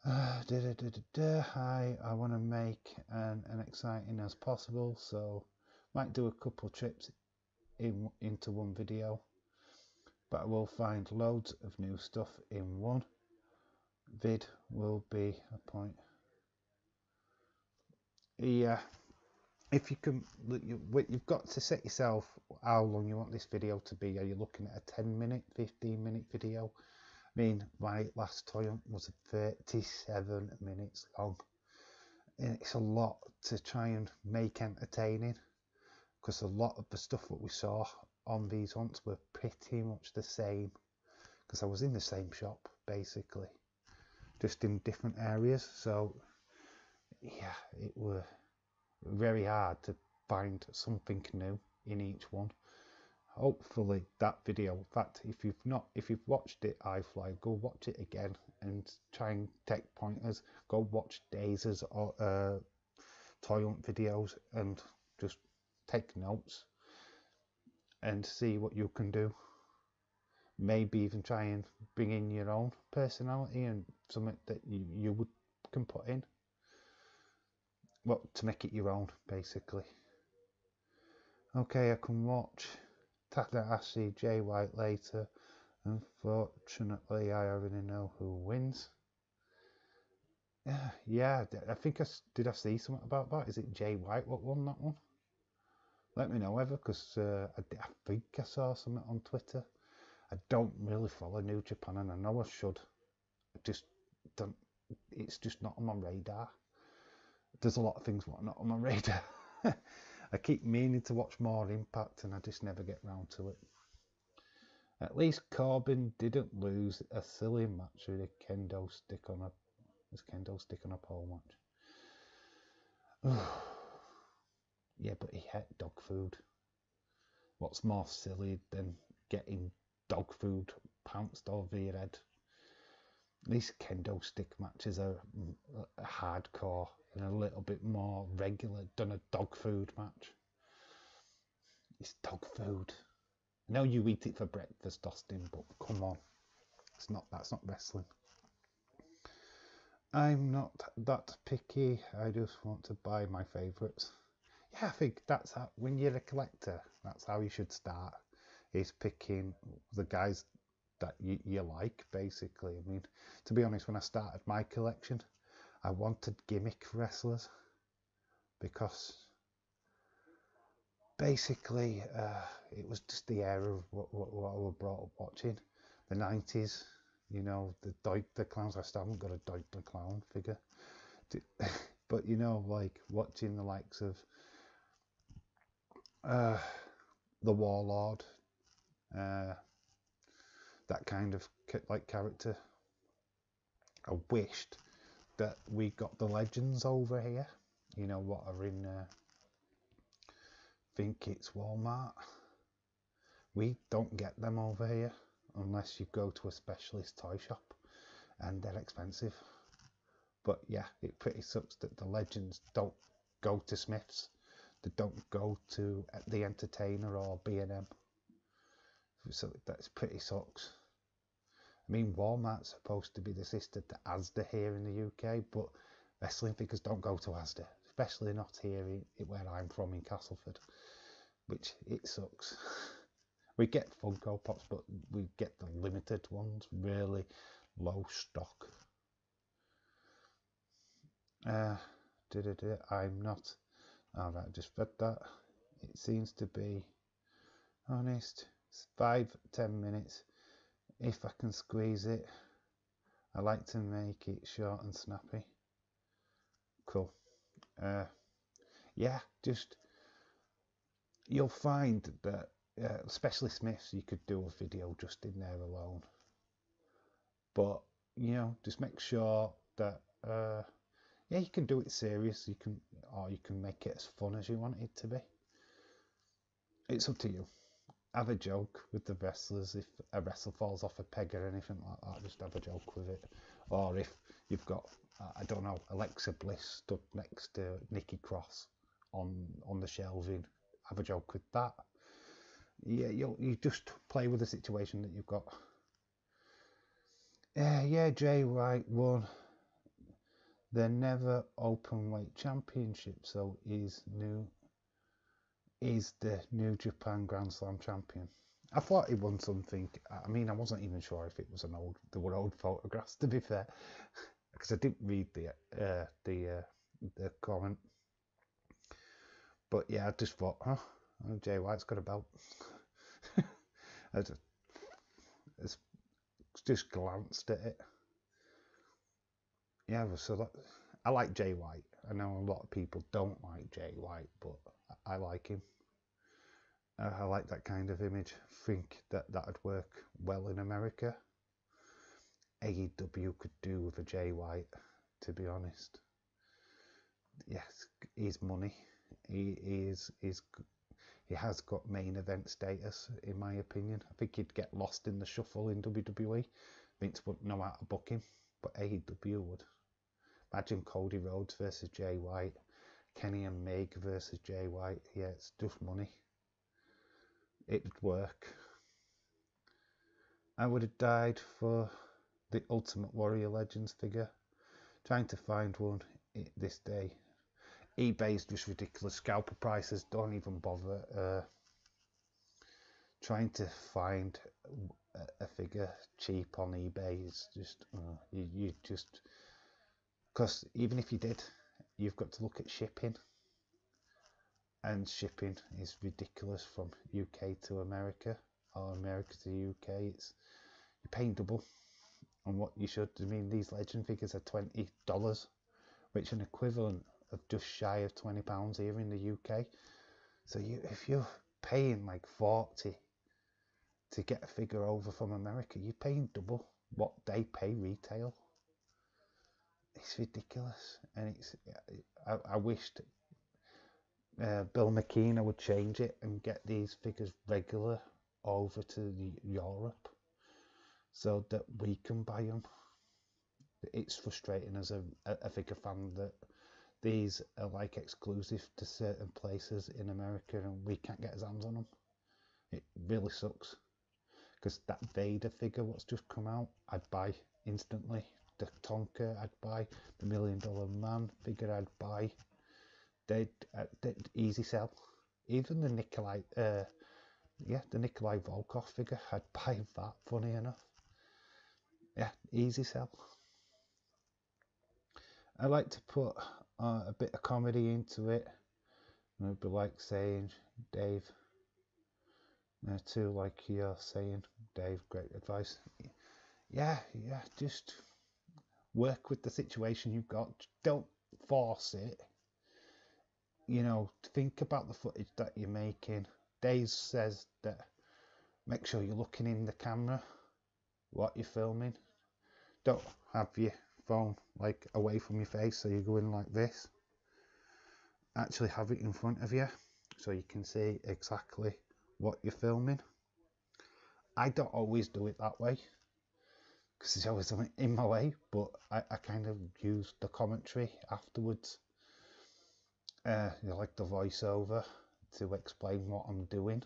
I want to make an exciting as possible, so might do a couple trips into one video, but I will find loads of new stuff in one vid. Will be a point. Yeah, if you can, you've got to set yourself how long you want this video to be. Are you looking at a 10-minute, 15-minute video? I mean, my last toy hunt was 37 minutes long. And it's a lot to try and make entertaining, because a lot of the stuff that we saw on these hunts were pretty much the same, because I was in the same shop basically, just in different areas. So yeah, it were very hard to find something new in each one. Hopefully that video, in fact, if you've watched it, iFly, go watch it again and try and take pointers. Go watch Daze's toy hunt videos and just take notes and see what you can do. Maybe even try and bring in your own personality and something that you can put in. Well, to make it your own, basically. Okay, I can watch Takahashi Jay White later. Unfortunately, I already know who wins. Yeah, I think did I see something about that? Is it Jay White what won that one? Let me know ever, because I think I saw something on Twitter. I don't really follow New Japan, and I know I should. I just don't. It's just not on my radar. There's a lot of things that are not on my radar. I keep meaning to watch more Impact, and I just never get round to it. At least Corbin didn't lose a silly match with a kendo stick on a pole match. Yeah, but he had dog food. What's more silly than getting dog food pounced over your head? These kendo stick matches are hardcore and a little bit more regular than a dog food match. It's dog food. I know you eat it for breakfast, Austin, but come on, that's not wrestling. I'm not that picky. I just want to buy my favourites. Yeah, I think that's how, when you're a collector, that's how you should start, is picking the guys that you like, basically. I mean, to be honest, when I started my collection, I wanted gimmick wrestlers, because basically it was just the era of what I was brought up watching, the 90s. You know, the Doink the Clowns. I still haven't got a Doink the Clown figure, but you know, like watching the likes of the Warlord, that kind of like character. I wished that we got the legends over here, you know, what are in I think it's Walmart. We don't get them over here unless you go to a specialist toy shop, and they're expensive. But yeah, it pretty sucks that the legends don't go to Smith's, they don't go to the Entertainer or B&M. So that's pretty sucks. I mean, Walmart's supposed to be the sister to Asda here in the UK, but wrestling figures don't go to Asda, especially not here where I'm from in Castleford, which it sucks. We get Funko Pops, but we get the limited ones, really low stock. I'm not. Alright, I just read that. It seems to be honest. It's 5-10 minutes. If I can squeeze it, I like to make it short and snappy. Cool. Yeah, just you'll find that especially Smiths, you could do a video just in there alone. But just make sure that yeah, you can do it serious. Or you can make it as fun as you want it to be. It's up to you. Have a joke with the wrestlers. If a wrestler falls off a peg or anything like that, just have a joke with it. Or if you've got, I don't know, Alexa Bliss stood next to Nikki Cross on the shelving, have a joke with that. Yeah, you just play with the situation that you've got. Yeah, Jay White won the Never Openweight Championship, so he's the New Japan Grand Slam champion. I thought he won something. I mean, I wasn't even sure if it was there were old photographs, to be fair, because I didn't read the comment. But yeah, I just thought, Jay White's got a belt. I just glanced at it. Yeah, so I like Jay White. I know a lot of people don't like Jay White, but I like him. I like that kind of image. Think that'd work well in America. AEW could do with a Jay White, to be honest. Yes, he's money. He has got main event status, in my opinion. I think he'd get lost in the shuffle in WWE. Vince wouldn't know how to book him, but AEW would. Imagine Cody Rhodes versus Jay White, Kenny and Meg versus Jay White. Yeah, it's just money. It'd work. I would have died for the Ultimate Warrior Legends figure. Trying to find one this day. eBay's just ridiculous. Scalper prices, don't even bother. Trying to find a figure cheap on eBay is just you just, because even if you did, you've got to look at shipping, and shipping is ridiculous from UK to America or America to UK. You're paying double on what you should. I mean, these legend figures are $20, which is an equivalent of just shy of £20 here in the UK. So if you're paying like 40 to get a figure over from America, you're paying double what they pay retail. It's ridiculous, and I wished Bill McKenna would change it and get these figures regular over to Europe so that we can buy them. It's frustrating as a figure fan that these are like exclusive to certain places in America and we can't get our hands on them. It really sucks, because that Vader figure what's just come out, I'd buy instantly. The Tonka, I'd buy. The $1 Million Man figure, I'd buy. They'd easy sell. Even the Nikolai Volkov figure, I'd buy that, funny enough. Yeah, easy sell. I like to put a bit of comedy into it. I'd be like saying, Dave, too, like you're saying, Dave, great advice. Yeah, just work with the situation you've got. Don't force it. Think about the footage that you're making. Dave says that make sure you're looking in the camera what you're filming. Don't have your phone like away from your face, so you're going like this. Actually have it in front of you so you can see exactly what you're filming. I don't always do it that way because there's always something in my way, but I kind of use the commentary afterwards, like the voiceover, to explain what I'm doing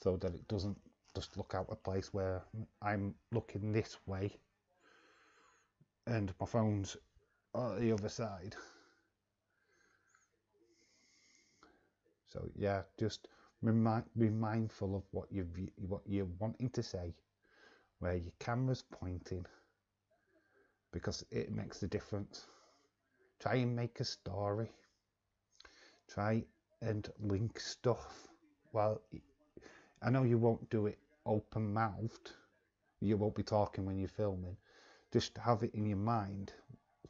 so that it doesn't just look out of place where I'm looking this way and my phone's on the other side. So yeah, just be mindful of what you're wanting to say, where your camera's pointing, because it makes a difference. Try and make a story. Try and link stuff. Well, I know you won't do it open-mouthed. You won't be talking when you're filming. Just have it in your mind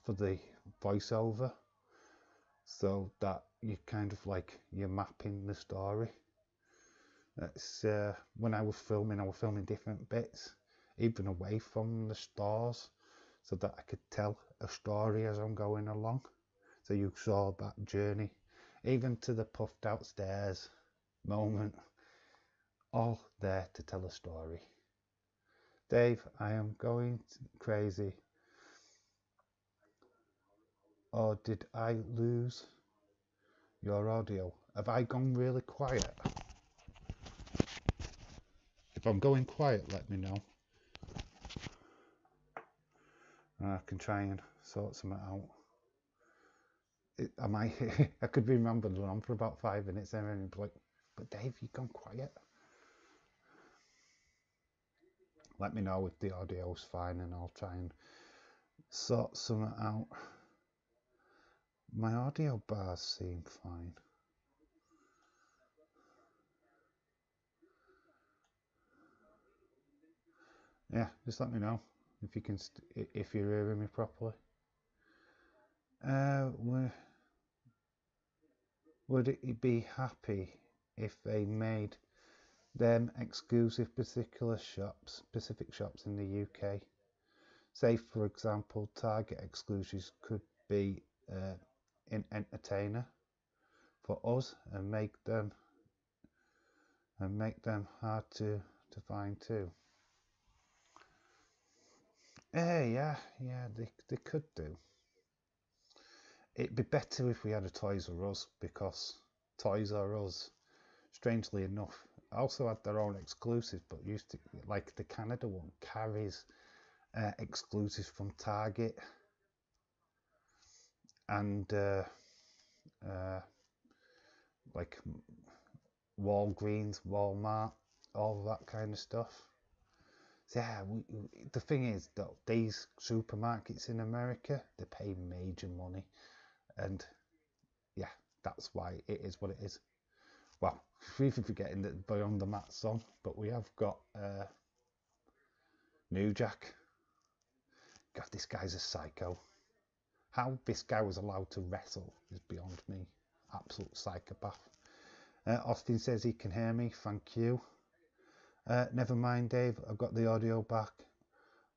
for the voiceover, so that you kind of like you're mapping the story. That's when I was filming different bits, even away from the stores, so that I could tell a story as I'm going along. So you saw that journey, even to the puffed out stairs moment, all there to tell a story. Dave, I am going crazy. Or did I lose your audio? Have I gone really quiet? If I'm going quiet, let me know. I can try and sort something out. I might, I could be rambling on for about 5 minutes there and be like, but Dave, you've gone quiet. Let me know if the audio's fine and I'll try and sort something out. My audio bars seem fine. Yeah, just let me know if you can, if you're hearing me properly. Would it be happy if they made them exclusive specific shops in the UK? Say, for example, Target exclusives could be in Entertainer for us and make them hard to find too. Yeah, they could do. It'd be better if we had a Toys R Us, because Toys R Us, strangely enough, also had their own exclusives, but used to, like the Canada one, carries exclusives from Target and like Walgreens, Walmart, all that kind of stuff. So yeah, the thing is that these supermarkets in America, they pay major money, and yeah, that's why it is what it is. Well, even forgetting that Beyond the Mat song, but we have got New Jack. God, this guy's a psycho. How this guy was allowed to wrestle is beyond me. Absolute psychopath. Austin says he can hear me. Thank you. Never mind, Dave. I've got the audio back.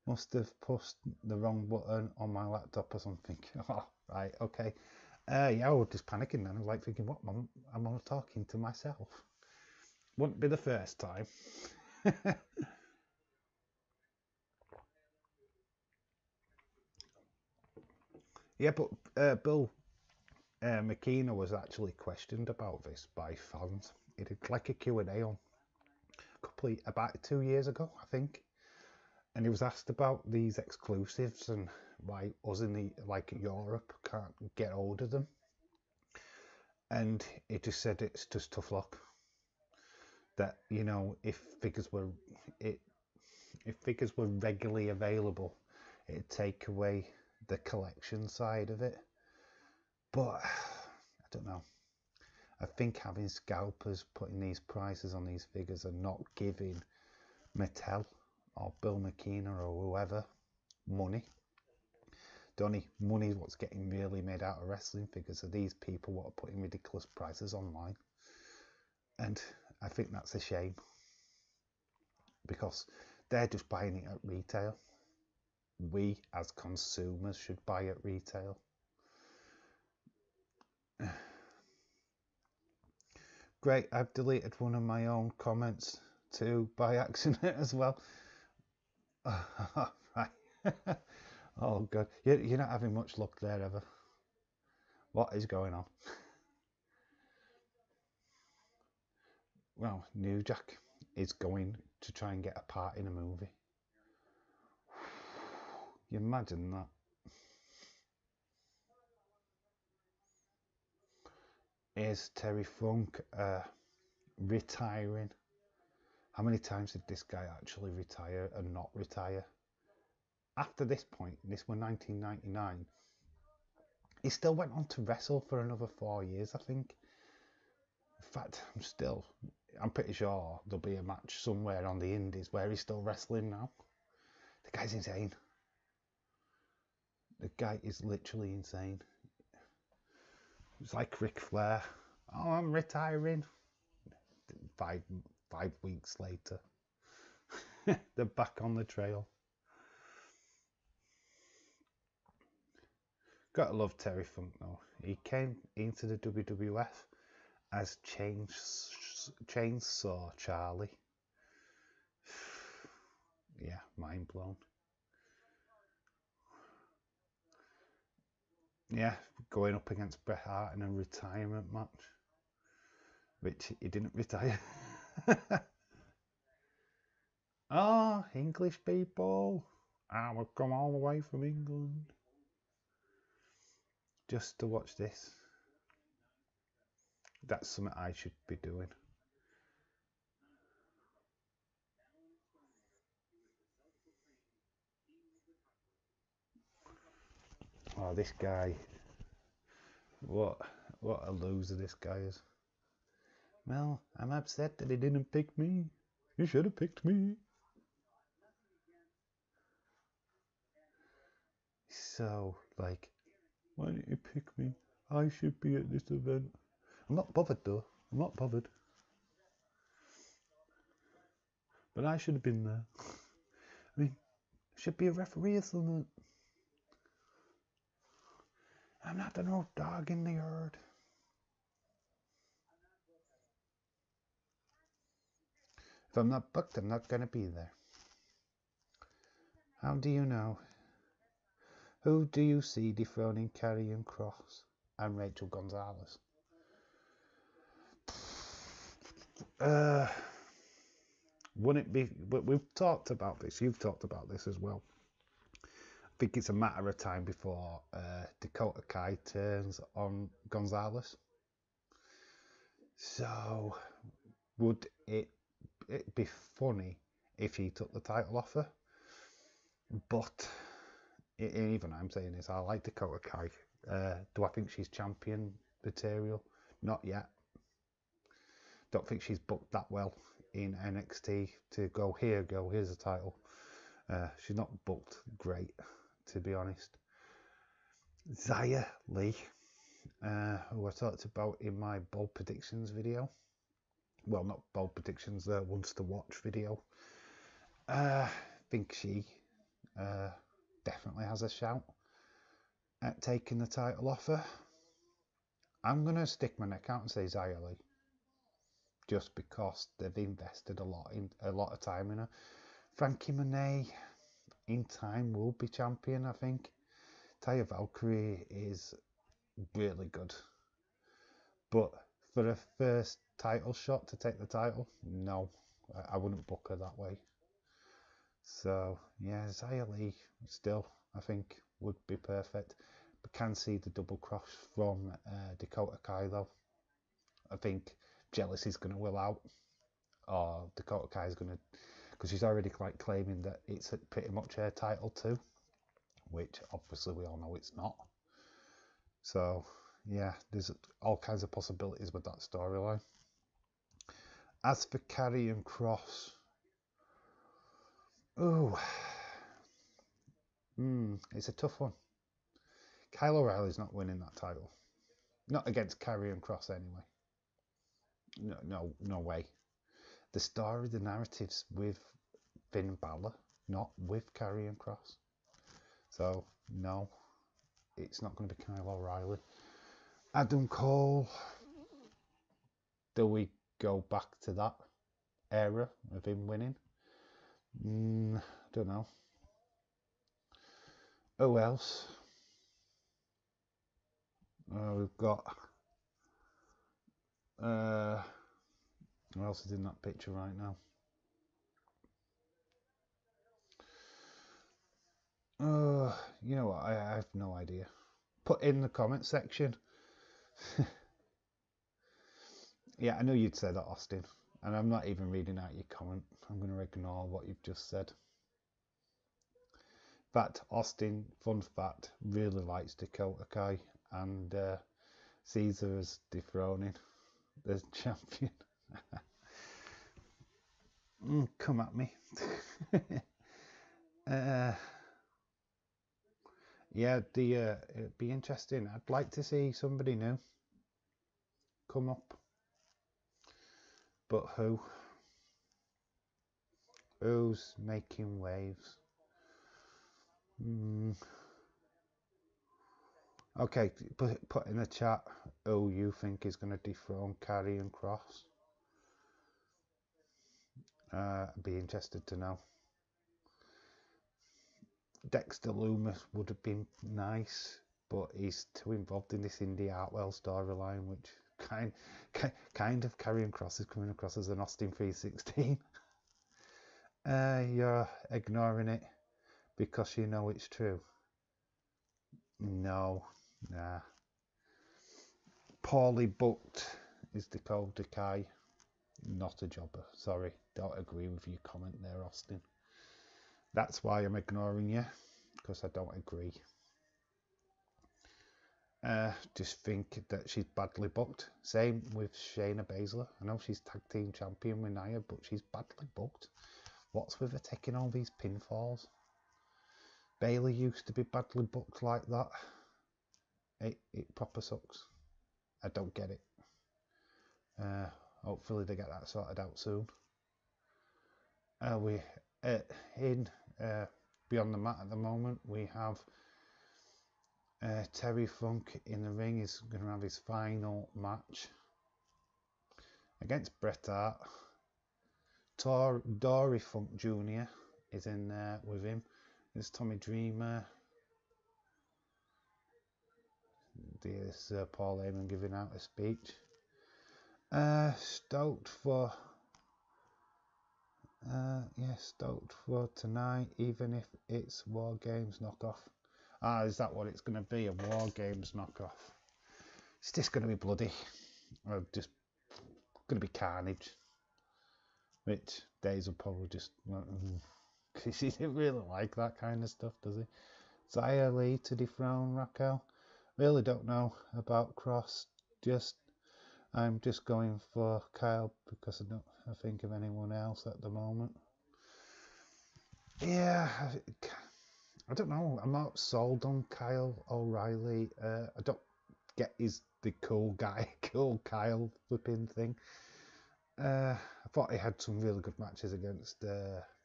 Must have pushed the wrong button on my laptop or something. Oh, right, okay. Yeah, I was just panicking then. I was like thinking, what, Mum? I'm all talking to myself. Wouldn't be the first time. Yeah, but Bill McKenna was actually questioned about this by fans. He did like a Q&A on about 2 years ago, I think, and he was asked about these exclusives and why us in Europe can't get hold of them, and he just said it's just tough luck. That, you know, if figures were regularly available, it'd take away the collection side of it. But I don't know. I think having scalpers putting these prices on these figures and not giving Mattel or Bill McKenna or whoever money. The only money what's getting really made out of wrestling figures are these people what are putting ridiculous prices online. And I think that's a shame, because they're just buying it at retail. We as consumers should buy at retail. Great, I've deleted one of my own comments too by accident as well. Right. Oh god, you're not having much luck there ever. What is going on? Well, New Jack is going to try and get a part in a movie. You imagine that? Is Terry Funk retiring? How many times did this guy actually retire and not retire? After this point, this was 1999, he still went on to wrestle for another 4 years, I think. In fact, I'm pretty sure there'll be a match somewhere on the Indies where he's still wrestling now. The guy's insane. The guy is literally insane. It's like Ric Flair. Oh, I'm retiring. 5 weeks later. They're back on the trail. Gotta love Terry Funk though. He came into the WWF as Chainsaw Charlie. Yeah, mind blown. Yeah, going up against Bret Hart in a retirement match, which he didn't retire. Oh, English people. I would come all the way from England just to watch this. That's something I should be doing. Oh, this guy. What a loser this guy is. Well, I'm upset that he didn't pick me. He should have picked me. So, like, why didn't you pick me? I should be at this event. I'm not bothered though. I'm not bothered. But I should have been there. I mean, I should be a referee or something. I'm not an old dog in the herd. If I'm not booked, I'm not going to be there. How do you know? Who do you see dethroning Karrion Kross and Rachel Gonzalez? Wouldn't it be? But we've talked about this. You've talked about this as well. I think it's a matter of time before Dakota Kai turns on Gonzalez. So, would it be funny if he took the title off her? But even I'm saying this, I like Dakota Kai. Do I think she's champion material? Not yet. Don't think she's booked that well in NXT to go, here, go, here's the title. She's not booked great, to be honest. Xia Li, who I talked about in my bold predictions video. Well, not bold predictions, the ones to watch video. I think she definitely has a shout at taking the title off her. I'm going to stick my neck out and say Xia Li, just because they've invested a lot of time in her. Frankie Monet in time will be champion, I think. Taya Valkyrie is really good, but for a first title shot to take the title, no, I wouldn't book her that way. So yeah, Xia Li still I think would be perfect, but can see the double cross from Dakota Kai though. I think jealousy is going to will out, or Dakota Kai is going to, because she's already like claiming that it's pretty much her title too, which obviously we all know it's not. So yeah, there's all kinds of possibilities with that storyline. As for Karrion Kross, it's a tough one. Kyle O'Reilly's not winning that title, not against Karrion Kross anyway. No way. The story, the narrative's with Finn Balor, not with Karrion Kross. So no, it's not going to be Kyle O'Reilly. Adam Cole, do we go back to that era of him winning? Don't know. Who else? We've got who else is in that picture right now? You know what? I have no idea. Put in the comment section. Yeah, I know you'd say that, Austin, and I'm not even reading out your comment. I'm going to ignore what you've just said. In fact, Austin, fun fact, really likes Dakota Kai and sees her as dethroning the champion. Come at me. Yeah, it'd be interesting. I'd like to see somebody new come up, but who? Who's making waves? Okay, put in the chat who you think is going to dethrone Karrion Kross. I'd be interested to know. Dexter Lumis would have been nice, but he's too involved in this Indy Hartwell storyline, which kind of Karrion Kross is coming across as an Austin 316. You're ignoring it because you know it's true. No, nah. Poorly booked is Dakota Kai. Not a jobber. Sorry, don't agree with your comment there, Austin. That's why I'm ignoring you, because I don't agree. Just think that she's badly booked. Same with Shayna Baszler. I know she's tag team champion with Nia, but she's badly booked. What's with her taking all these pinfalls? Bayley used to be badly booked like that. It proper sucks. I don't get it. Hopefully they get that sorted out soon. We in Beyond the Mat at the moment. We have Terry Funk in the ring. Is going to have his final match against Bret Hart. Dory Funk Jr. is in there with him. There's Tommy Dreamer. There's Paul Heyman giving out a speech. Stoked for tonight, even if it's War Games knockoff. Is that what it's going to be? A War Games knockoff? It's just going to be bloody. Or just going to be carnage. Which Days will probably just. Because he didn't really like that kind of stuff, does he? Xia Li to dethrone Raquel. Really don't know about Kross. I'm just going for Kyle because I don't think of anyone else at the moment. Yeah, I don't know. I'm not sold on Kyle O'Reilly. I don't get the cool guy, cool Kyle flipping thing. I thought he had some really good matches against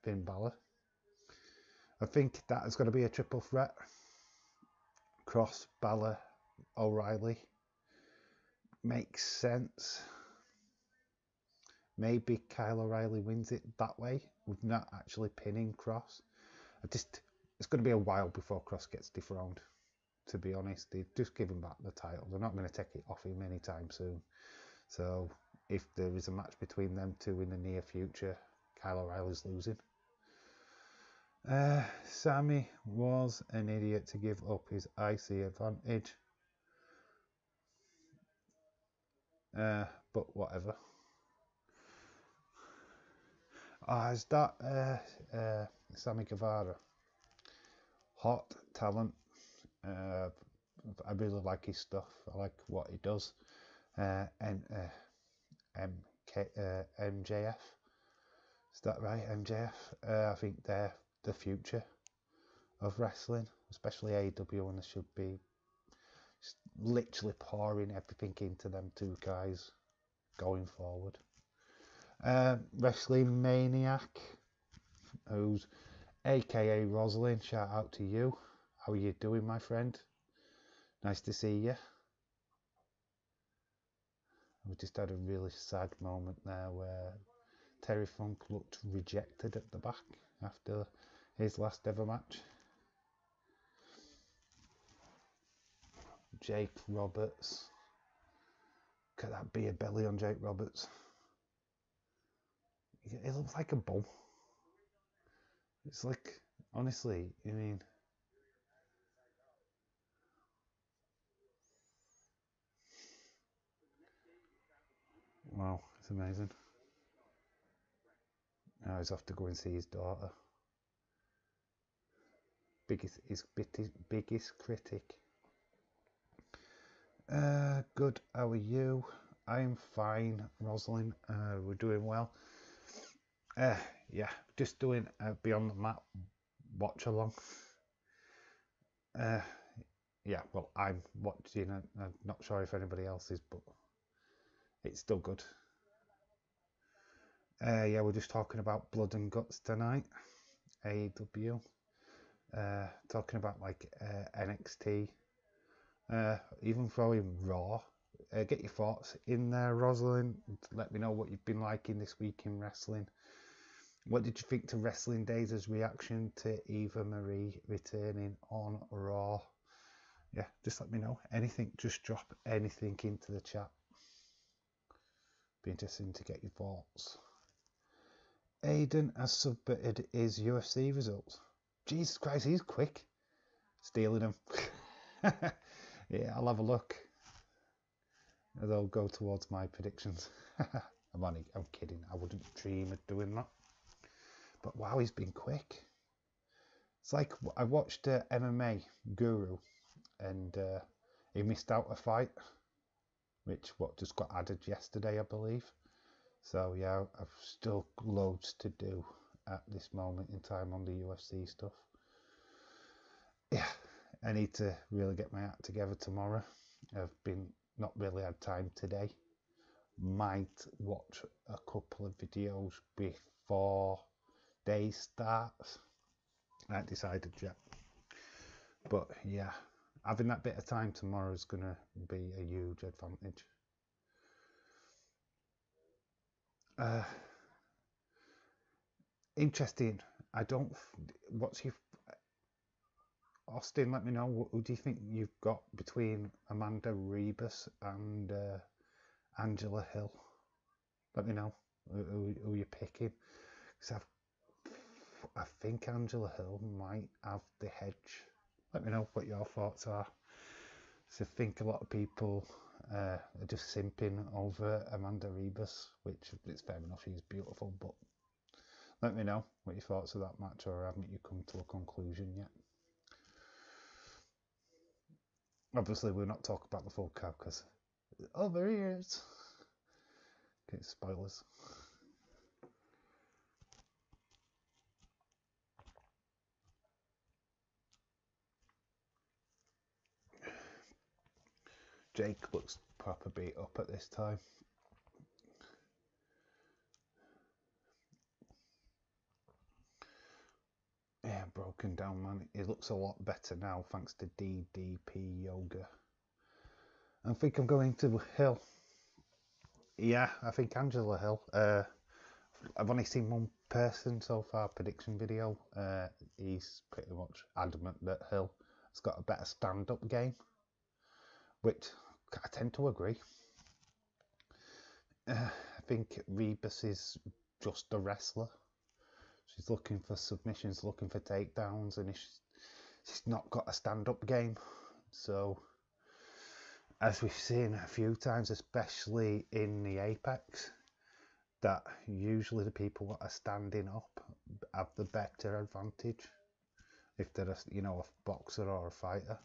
Finn Balor. I think that is going to be a triple threat. Kross, Balor, O'Reilly. Makes sense. Maybe Kyle O'Reilly wins it that way with not actually pinning Kross. It's going to be a while before Kross gets dethroned, to be honest. They just give him back the title. They're not going to take it off him anytime soon. So if there is a match between them two in the near future, Kyle O'Reilly's losing. Sammy was an idiot to give up his IC advantage. But whatever. Is that Sammy Guevara? Hot talent. I really like his stuff. I like what he does. And MJF. Is that right? MJF. I think they're the future of wrestling, especially AEW, and they should be literally pouring everything into them two guys going forward. Wrestling Maniac, who's aka Rosalind, shout out to you. How are you doing, my friend? Nice to see you. We just had a really sad moment there where Terry Funk looked rejected at the back after his last ever match. Jake Roberts. Look at that beer belly on Jake Roberts. It looks like a bum. It's like, honestly, I mean, wow, it's amazing. Now he's off to go and see his daughter. His biggest critic. Good, how are you? I'm fine, Rosalind. We're doing well. Yeah, just doing a Beyond the Mat watch along. Yeah, well, I'm watching it. I'm not sure if anybody else is, but it's still good. Yeah, we're just talking about Blood and Guts tonight. AEW. Talking about like NXT. Even throwing Raw. Get your thoughts in there, Rosalind. Let me know what you've been liking this week in wrestling. What did you think to Wrestling Days' reaction to Eva Marie returning on Raw? Yeah, just let me know. Anything, just drop anything into the chat. Be interesting to get your thoughts. Aiden has submitted his UFC results. Jesus Christ, he's quick. Stealing them. Yeah, I'll have a look. They'll go towards my predictions. I'm kidding. I wouldn't dream of doing that. But wow, he's been quick. It's like I watched MMA Guru, and he missed out a fight, which just got added yesterday, I believe. So yeah, I've still loads to do at this moment in time on the UFC stuff. Yeah, I need to really get my act together tomorrow. I've been not really had time today. Might watch a couple of videos before day starts. I haven't decided yet. But yeah, having that bit of time tomorrow is going to be a huge advantage. Interesting. What's your Austin? Let me know. Who do you think you've got between Amanda Rebus and Angela Hill? Let me know who you're picking. Because I think Angela Hill might have the hedge. Let me know what your thoughts are. So I think a lot of people are just simping over Amanda Rebus, which it's fair enough, she's beautiful, but let me know what your thoughts of that match, or haven't you come to a conclusion yet? Obviously, we're not talking about the full card because over ears. Okay, spoilers. Jake looks proper beat up at this time. Yeah, broken down, man. He looks a lot better now thanks to DDP Yoga. I think I'm going to Hill. Yeah, I think Angela Hill. I've only seen one person so far prediction video. He's pretty much adamant that Hill has got a better stand-up game, which I tend to agree. I think Rebus is just a wrestler. She's looking for submissions, looking for takedowns, and she's not got a stand-up game. So, as we've seen a few times, especially in the Apex, that usually the people that are standing up have the better advantage if they're a boxer or a fighter.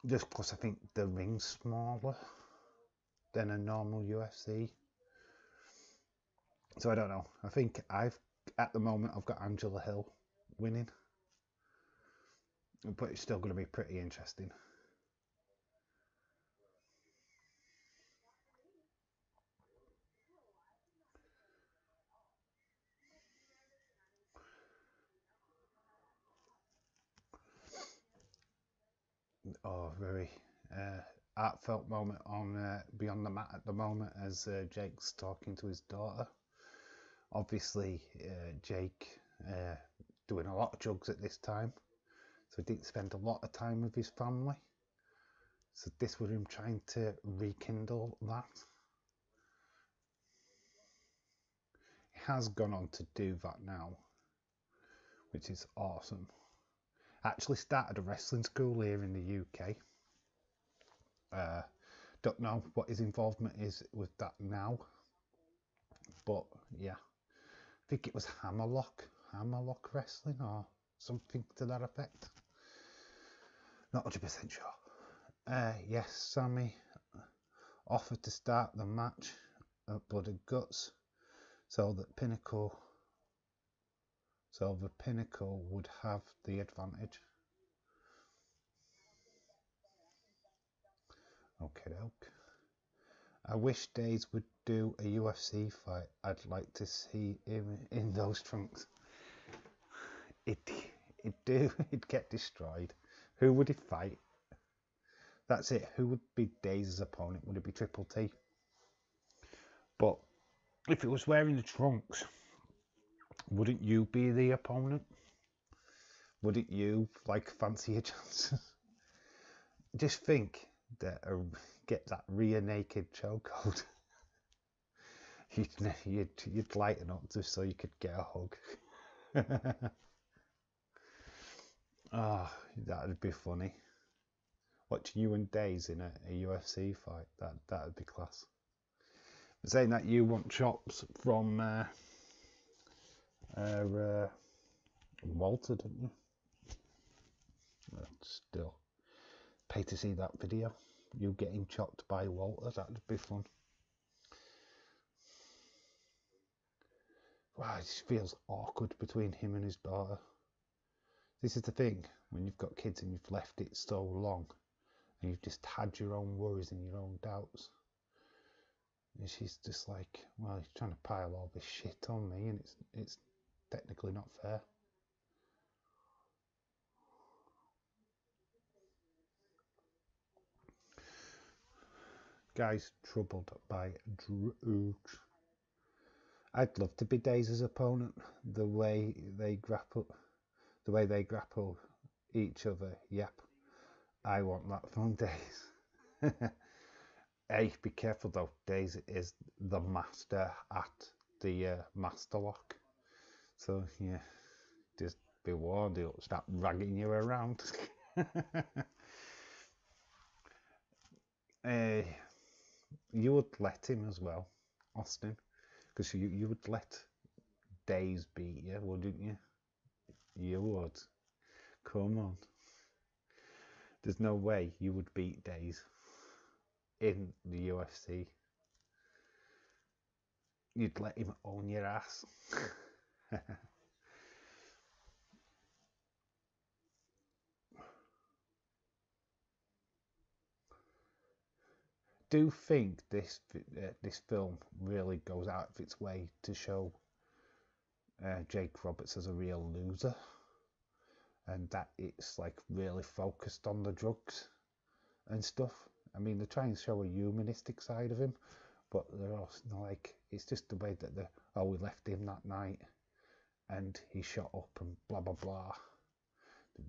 Just because I think the ring's smaller than a normal UFC. So I don't know. I think at the moment I've got Angela Hill winning, but it's still going to be pretty interesting. Oh, very heartfelt moment on Beyond the Mat at the moment as Jake's talking to his daughter. Obviously, Jake doing a lot of drugs at this time, so he didn't spend a lot of time with his family. So this was him trying to rekindle that. He has gone on to do that now, which is awesome. Actually started a wrestling school here in the UK. Don't know what his involvement is with that now, but yeah, I think it was Hammerlock Wrestling or something to that effect. Not 100% sure. Yes, Sammy offered to start the match at Blood and Guts so the Pinnacle would have the advantage. Okay, doke. I wish Days would do a UFC fight. I'd like to see him in those trunks. It'd get destroyed. Who would he fight? That's it. Who would be Days' opponent? Would it be Triple T? But if it was wearing the trunks, wouldn't you be the opponent? Wouldn't you fancy a chance? Just think that get that rear naked chokehold. you'd lighten up just so you could get a hug. Oh, that'd be funny. Watching you and Days in a UFC fight, that'd be class. But saying that, you want chops from Walter, don't you? Still, pay to see that video. You getting chopped by Walter, that'd be fun. Wow, it just feels awkward between him and his daughter. This is the thing, when you've got kids and you've left it so long, and you've just had your own worries and your own doubts. And she's just like, well, he's trying to pile all this shit on me, and it's technically not fair. Guys troubled by drugs. I'd love to be Days' opponent. The way they grapple each other. Yep, I want that from Days. Hey, be careful though. Days is the master at the master lock. So yeah, just be warned. He'll start ragging you around. You would let him as well, Austin, because you would let Days beat you, wouldn't you? You would. Come on. There's no way you would beat Days in the UFC. You'd let him own your ass. Do think this film really goes out of its way to show Jake Roberts as a real loser, and that it's really focused on the drugs and stuff. I mean, they try and show a humanistic side of him, but they're also it's just the way that we left him that night and he shot up and blah blah blah.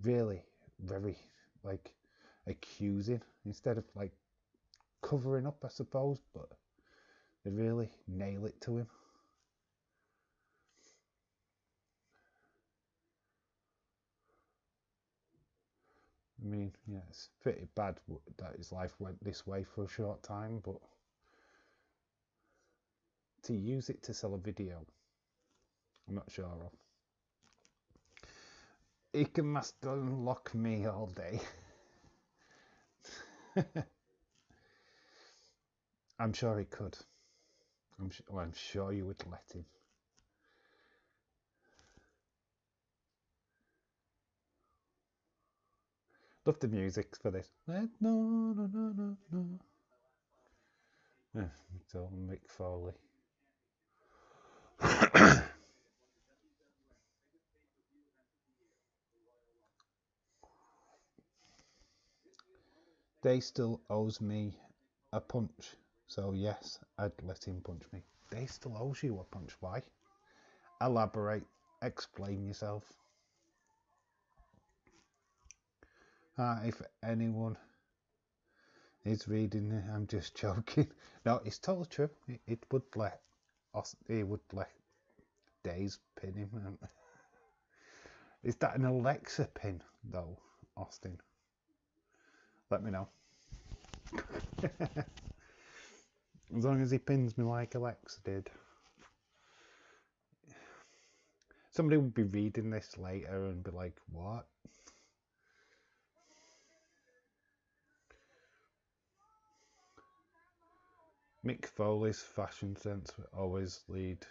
Really very accusing instead of covering up, I suppose, but they really nail it to him. I mean, yeah, it's pretty bad that his life went this way for a short time, but to use it to sell a video, I'm not sure of. He can master unlock me all day. I'm sure he could. I'm sure you would let him. Love the music for this. No. It's all Mick Foley. Day still owes me a punch, so yes, I'd let him punch me. Day still owes you a punch. Why? Elaborate. Explain yourself. If anyone is reading it, I'm just joking. No, it's totally true. He would let Days pin him. Is that an Alexa pin though, Austin? Let me know. As long as he pins me like Alexa did. Somebody would be reading this later and be like, what? Mick Foley's fashion sense would always lead.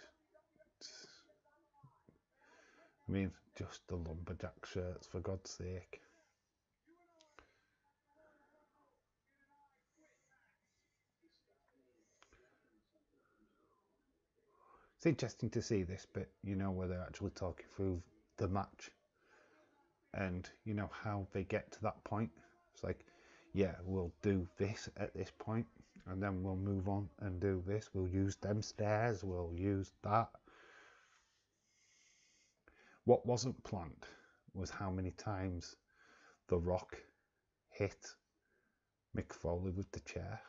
I mean, just the lumberjack shirts, for God's sake. It's interesting to see this bit, you know, where they're actually talking through the match and, you know, how they get to that point. It's like, yeah, we'll do this at this point and then we'll move on and do this. We'll use them stairs, we'll use that. What wasn't planned was how many times The Rock hit Mick Foley with the chair.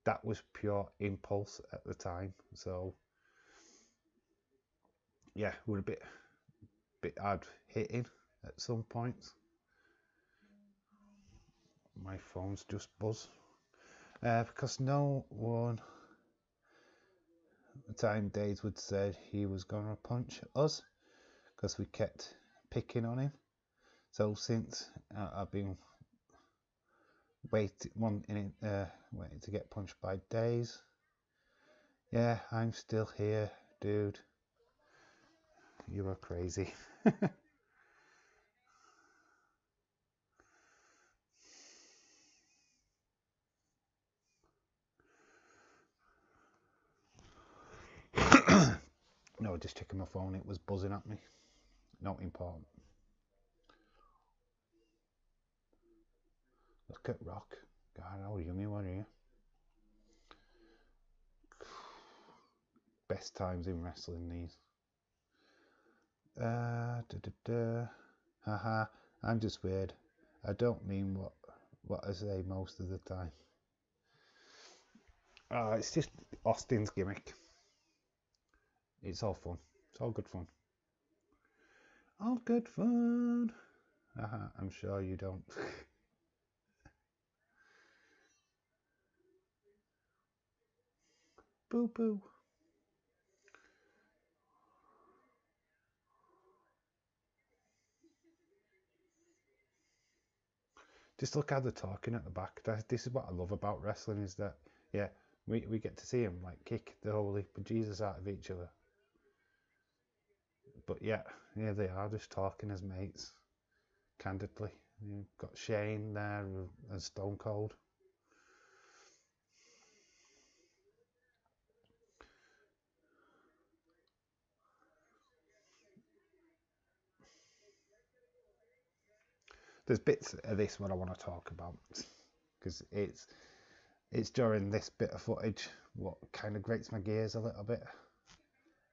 That was pure impulse at the time. So, yeah, we're a bit hard hitting at some points. My phone's just buzz. Because no one at the time Dazewood said he was going to punch us because we kept picking on him. So since I've been waiting to get punched by Daze. Yeah, I'm still here, dude. You are crazy. No, just checking my phone. It was buzzing at me. Not important. Look at Rock. God, how young you are here. Best times in wrestling, these. Haha, I'm just weird. I don't mean what I say most of the time. It's just Austin's gimmick. It's all fun. It's all good fun. All good fun. I'm sure you don't. Boo boo. Just look how they're talking at the back. This is what I love about wrestling, is that, yeah, we get to see them like kick the holy bejesus out of each other. But yeah, they are just talking as mates, candidly. You've got Shane there as Stone Cold. There's bits of this what I want to talk about, because it's during this bit of footage what kind of grates my gears a little bit.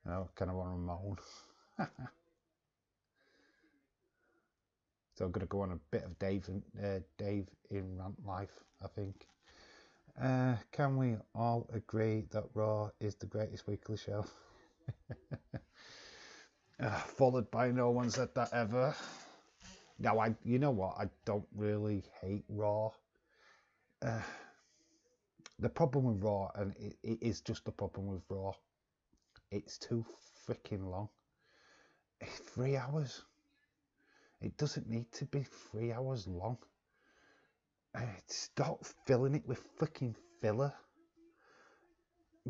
I kind of want to moan. So I'm going to go on a bit of Dave in rant life, I think. Can we all agree that Raw is the greatest weekly show? Followed by no one said that ever. Now, you know what? I don't really hate Raw. The problem with Raw, and it is just the problem with Raw, it's too freaking long. It's 3 hours. It doesn't need to be 3 hours long. Stop filling it with freaking filler.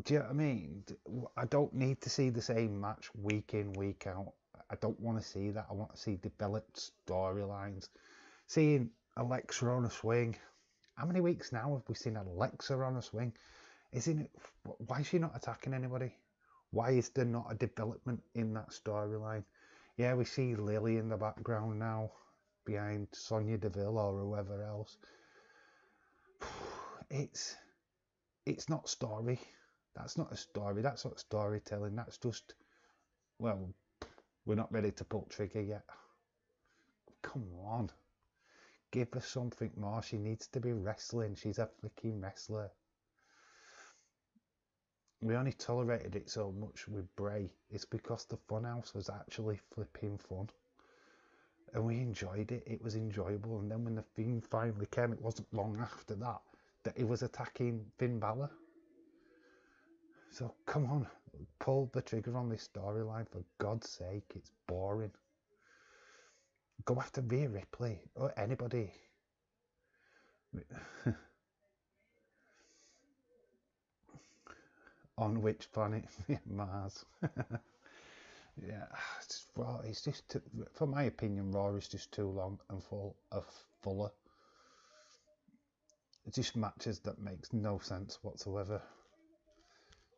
Do you know what I mean? I don't need to see the same match week in, week out. I don't want to see that. I want to see developed storylines. Seeing Alexa on a swing. How many weeks now have we seen Alexa on a swing? Why is she not attacking anybody? Why is there not a development in that storyline? Yeah, we see Lily in the background now, behind Sonya Deville or whoever else. It's not story. That's not a story. That's not storytelling. That's just, well, we're not ready to pull trigger yet. Come on. Give her something more. She needs to be wrestling. She's a freaking wrestler. We only tolerated it so much with Bray. It's because the Funhouse was actually flipping fun. And we enjoyed it. It was enjoyable. And then when the Fiend finally came, it wasn't long after that he was attacking Finn Balor. So come on, pull the trigger on this storyline, for God's sake. It's boring. Go after Rhea Ripley or anybody. On which planet? Mars. Yeah, it's just, for my opinion, Raw is just too long and fuller. It's just matches that makes no sense whatsoever.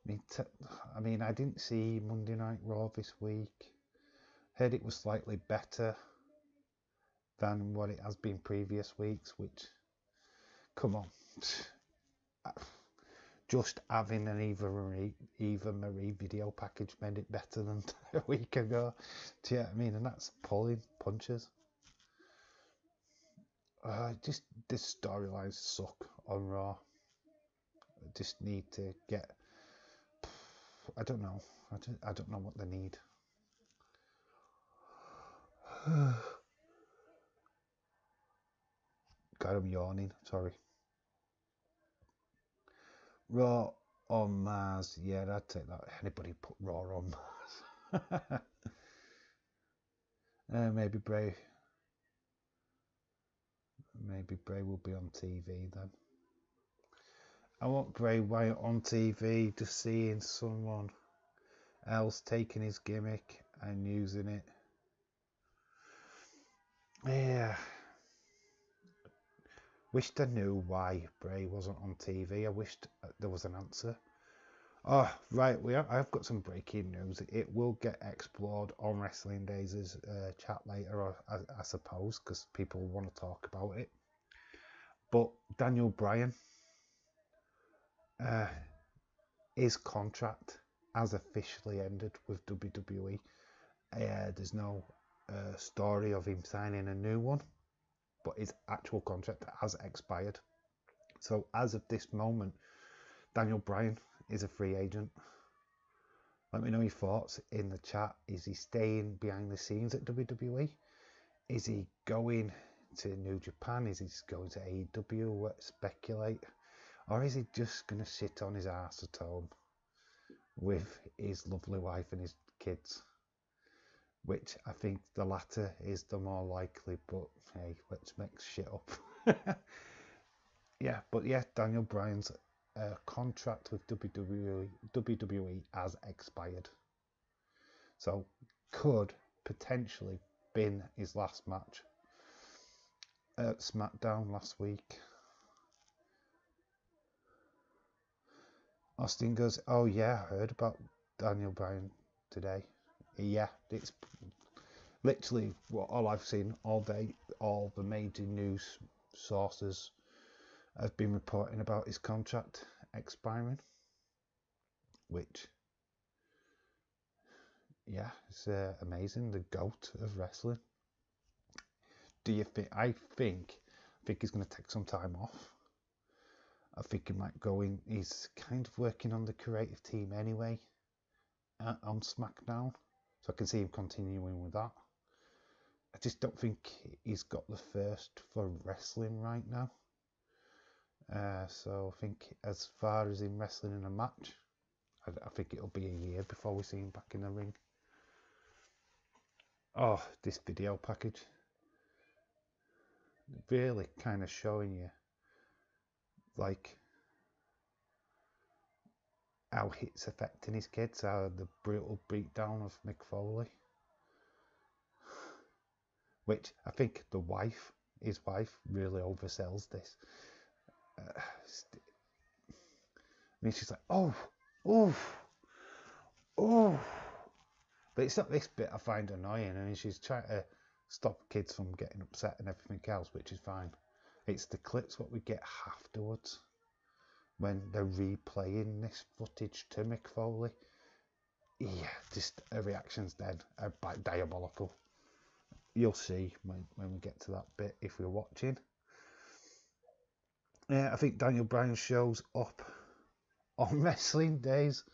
I mean, I didn't see Monday Night Raw this week. Heard it was slightly better than what it has been previous weeks, which, come on. Just having an Eva Marie video package made it better than a week ago. Do you know what I mean? And that's pulling punches. Just the storylines suck on Raw. I just need to get. I don't know. I don't know what they need. God, I'm yawning. Sorry. Raw on Mars. Yeah, I'd take that. Anybody put Raw on Mars? Maybe Bray. Maybe Bray will be on TV then. I want Bray Wyatt on TV, just seeing someone else taking his gimmick and using it. Yeah. Wished I knew why Bray wasn't on TV. I wished there was an answer. Oh, right. I've got some breaking news. It will get explored on Wrestling Days' chat later, I suppose, because people want to talk about it. But Daniel Bryan, his contract has officially ended with WWE. There's no story of him signing a new one, but his actual contract has expired. So as of this moment, Daniel Bryan is a free agent. Let me know your thoughts in the chat. Is he staying behind the scenes at WWE? Is he going to New Japan? Is he going to AEW? Speculate. Or is he just going to sit on his arse at home with his lovely wife and his kids? Which I think the latter is the more likely, but hey, let's make shit up. Yeah, Daniel Bryan's contract with WWE has expired. So could potentially been his last match at SmackDown last week. Austin goes, oh yeah, I heard about Daniel Bryan today. Yeah, it's literally what all I've seen all day. All the major news sources have been reporting about his contract expiring, which, yeah, it's amazing. The GOAT of wrestling. Do you think? I think he's going to take some time off. I think he might go in. He's kind of working on the creative team anyway on SmackDown, so I can see him continuing with that. I just don't think he's got the thirst for wrestling right now. So I think as far as him wrestling in a match, I think it'll be a year before we see him back in the ring. Oh, this video package. Really kind of showing you like how it's affecting his kids, how the brutal beatdown of Mick Foley. Which I think his wife, really oversells this. I mean, she's like, oh. But it's not this bit I find annoying. I mean, she's trying to stop kids from getting upset and everything else, which is fine. It's the clips what we get afterwards when they're replaying this footage to Mick Foley. Yeah, just her reactions then are diabolical. You'll see when we get to that bit if we're watching. Yeah, I think Daniel Bryan shows up on Wrestling Days.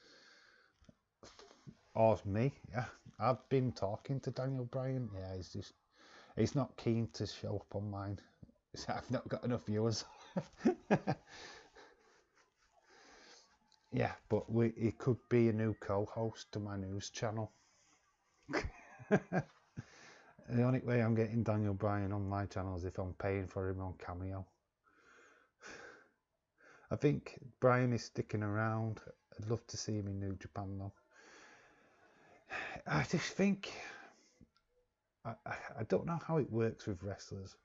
Or me, yeah. I've been talking to Daniel Bryan. Yeah, he's not keen to show up on mine. I've not got enough viewers. Yeah, but he could be a new co-host to my news channel. The only way I'm getting Daniel Bryan on my channel is if I'm paying for him on Cameo. I think Bryan is sticking around. I'd love to see him in New Japan though. I just think, I don't know how it works with wrestlers,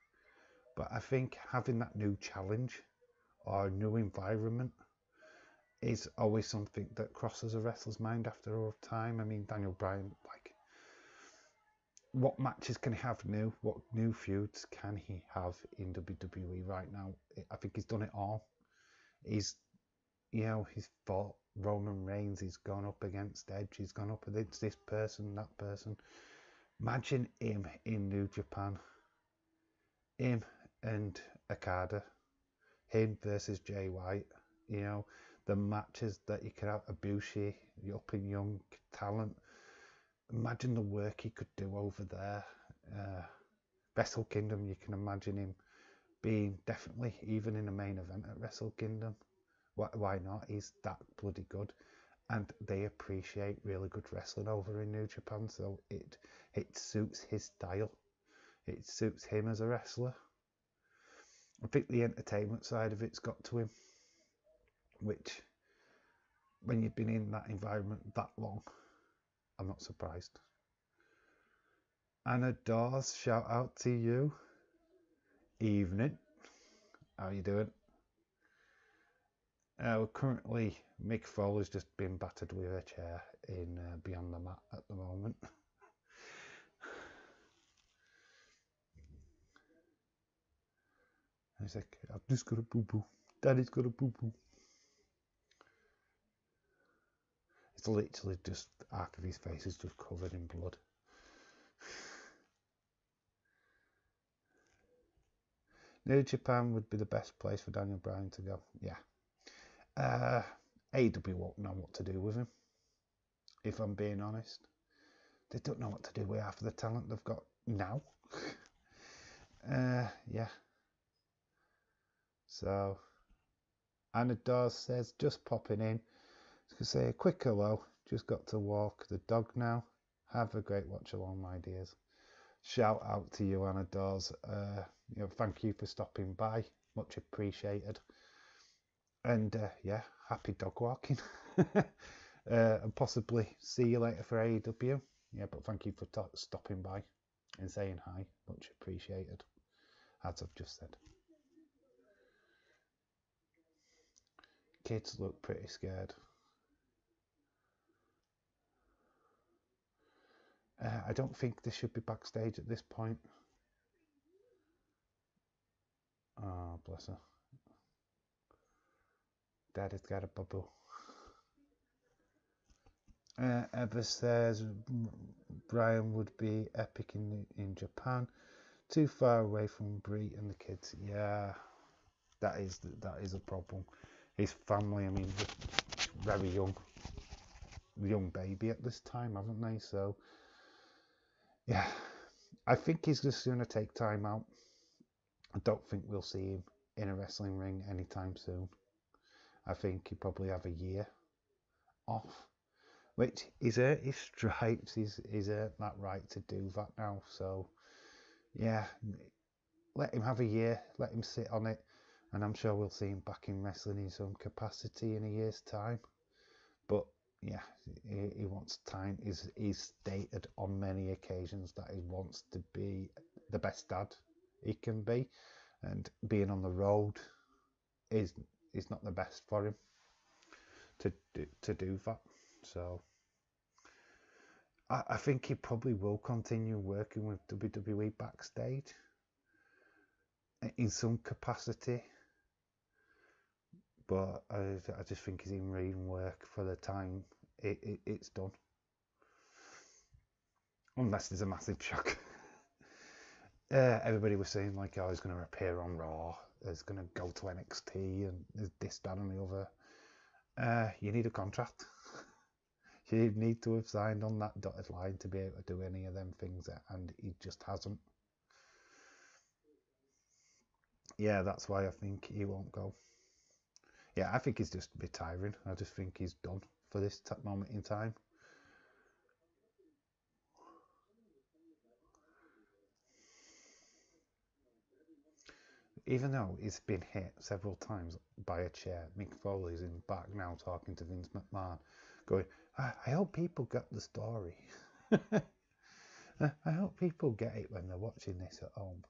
but I think having that new challenge or new environment is always something that crosses a wrestler's mind after all time. I mean, Daniel Bryan, like, what matches can he have new? What new feuds can he have in WWE right now? I think he's done it all. He's, he's fought Roman Reigns, he's gone up against Edge, he's gone up against this person, that person. Imagine him in New Japan. Him and Okada. Him versus Jay White. The matches that you could have, Ibushi, the up and young talent. Imagine the work he could do over there. Wrestle Kingdom, you can imagine him being definitely even in the main event at Wrestle Kingdom. Why not? He's that bloody good. And they appreciate really good wrestling over in New Japan, so it suits his style. It suits him as a wrestler. I think the entertainment side of it's got to him, which, when you've been in that environment that long, I'm not surprised. Anna Dawes, shout out to you. Evening. How you doing? Currently, Mick Foley's just been battered with a chair in Beyond the Mat at the moment. He's like, I've just got a boo-boo. Daddy's got a boo-boo. It's literally just, the arc of his face is just covered in blood. New Japan would be the best place for Daniel Bryan to go. Yeah. AEW won't know what to do with him, if I'm being honest. They don't know what to do with half of the talent they've got now. Yeah. So, Anna Dawes says, just popping in. I was going to say a quick hello. Just got to walk the dog now. Have a great watch along, my dears. Shout out to you, Anna Dawes. Thank you for stopping by. Much appreciated. And yeah, happy dog walking. And possibly see you later for AEW. Yeah, but thank you for stopping by and saying hi. Much appreciated, as I've just said. Kids look pretty scared. I don't think they should be backstage at this point. Oh, bless her. Daddy's got a bubble. Ever says Bryan would be epic in Japan. Too far away from Brie and the kids. Yeah, that is a problem. His family, I mean, very young baby at this time, haven't they? So, yeah, I think he's just going to take time out. I don't think we'll see him in a wrestling ring anytime soon. I think he'll probably have a year off, which he's earned his stripes. He's earned that right to do that now. So, yeah, let him have a year. Let him sit on it. And I'm sure we'll see him back in wrestling in some capacity in a year's time. But yeah, he wants time. He's stated on many occasions that he wants to be the best dad he can be, and being on the road is not the best for him to do that. So I think he probably will continue working with WWE backstage in some capacity. But I just think he's in ring work for the time it's done. Unless there's a massive shock. Everybody was saying, like, oh, he's going to appear on Raw, he's going to go to NXT, and there's this, that, and the other. You need a contract. You need to have signed on that dotted line to be able to do any of them things, and he just hasn't. Yeah, that's why I think he won't go. Yeah, I think he's just retiring. I just think he's done for this moment in time. Even though he's been hit several times by a chair, Mick Foley's in the back now talking to Vince McMahon, going, I hope people get the story. I hope people get it when they're watching this at home.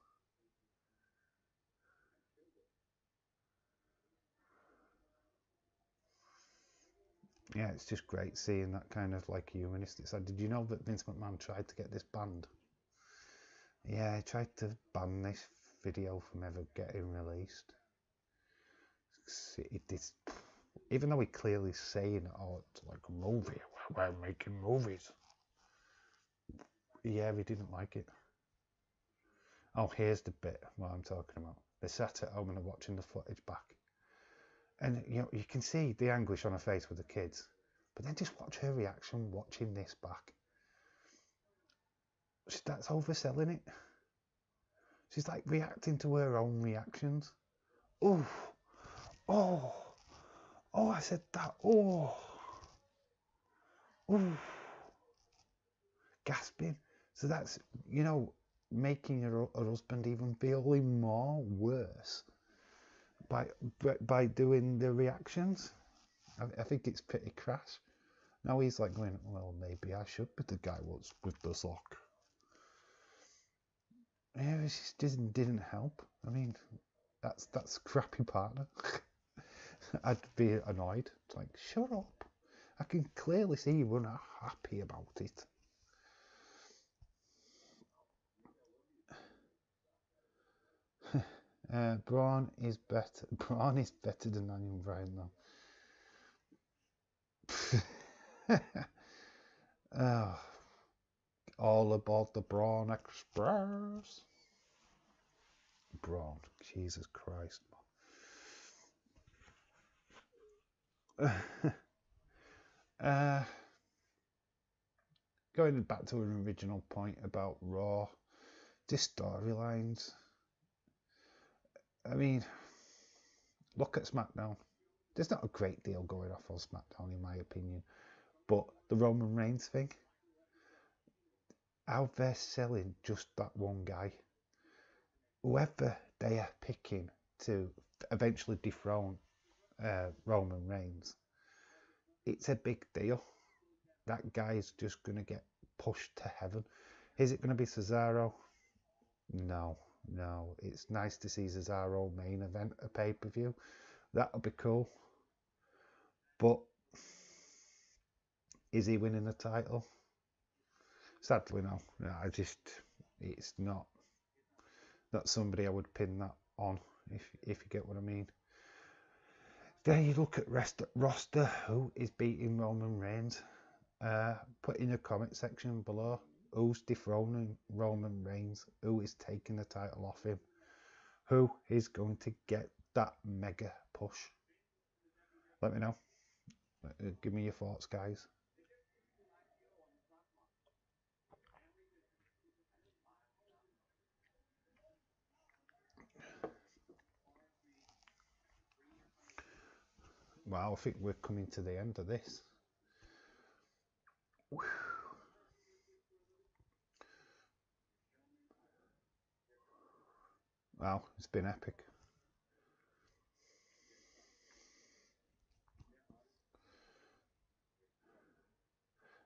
yeah, it's just great seeing that kind of like humanistic side. Did you know that Vince McMahon tried to get this banned? Yeah, he tried to ban this video from ever getting released. This, even though he clearly saying, "Oh, it's like a movie, we're making movies." Yeah, he didn't like it. Oh, here's the bit what I'm talking about. They sat at home and are watching the footage back, and you can see the anguish on her face with the kids, but then just watch her reaction watching this back. That's overselling it. She's like reacting to her own reactions. Oh, oh, oh! I said that. Oh, oh, gasping. So that's making her husband even feeling more worse by doing the reactions. I think it's pretty crass. Now he's like going, well, maybe I should be the guy what's with the sock. Yeah, it just didn't help. I mean, that's crappy partner. I'd be annoyed. It's like, shut up. I can clearly see you were not happy about it. Braun is better. Braun is better than Daniel Bryan though. Oh, all about the Braun Express. Braun, Jesus Christ. Going back to an original point about Raw, just storylines. I mean, look at SmackDown. There's not a great deal going off on SmackDown, in my opinion. But the Roman Reigns thing, how they're selling just that one guy. Whoever they are picking to eventually dethrone Roman Reigns, it's a big deal. That guy's just going to get pushed to heaven. Is it going to be Cesaro? No. It's nice to see Cesaro main event a pay-per-view. That'll be cool. But is he winning the title? Sadly, no. It's not somebody I would pin that on, if you get what I mean. Then you look at roster, who is beating Roman Reigns. Put in the comment section below who's dethroning Roman Reigns, who is taking the title off him, who is going to get that mega push. Let me know. Give me your thoughts, guys. Well, I think we're coming to the end of this. Wow, it's been epic.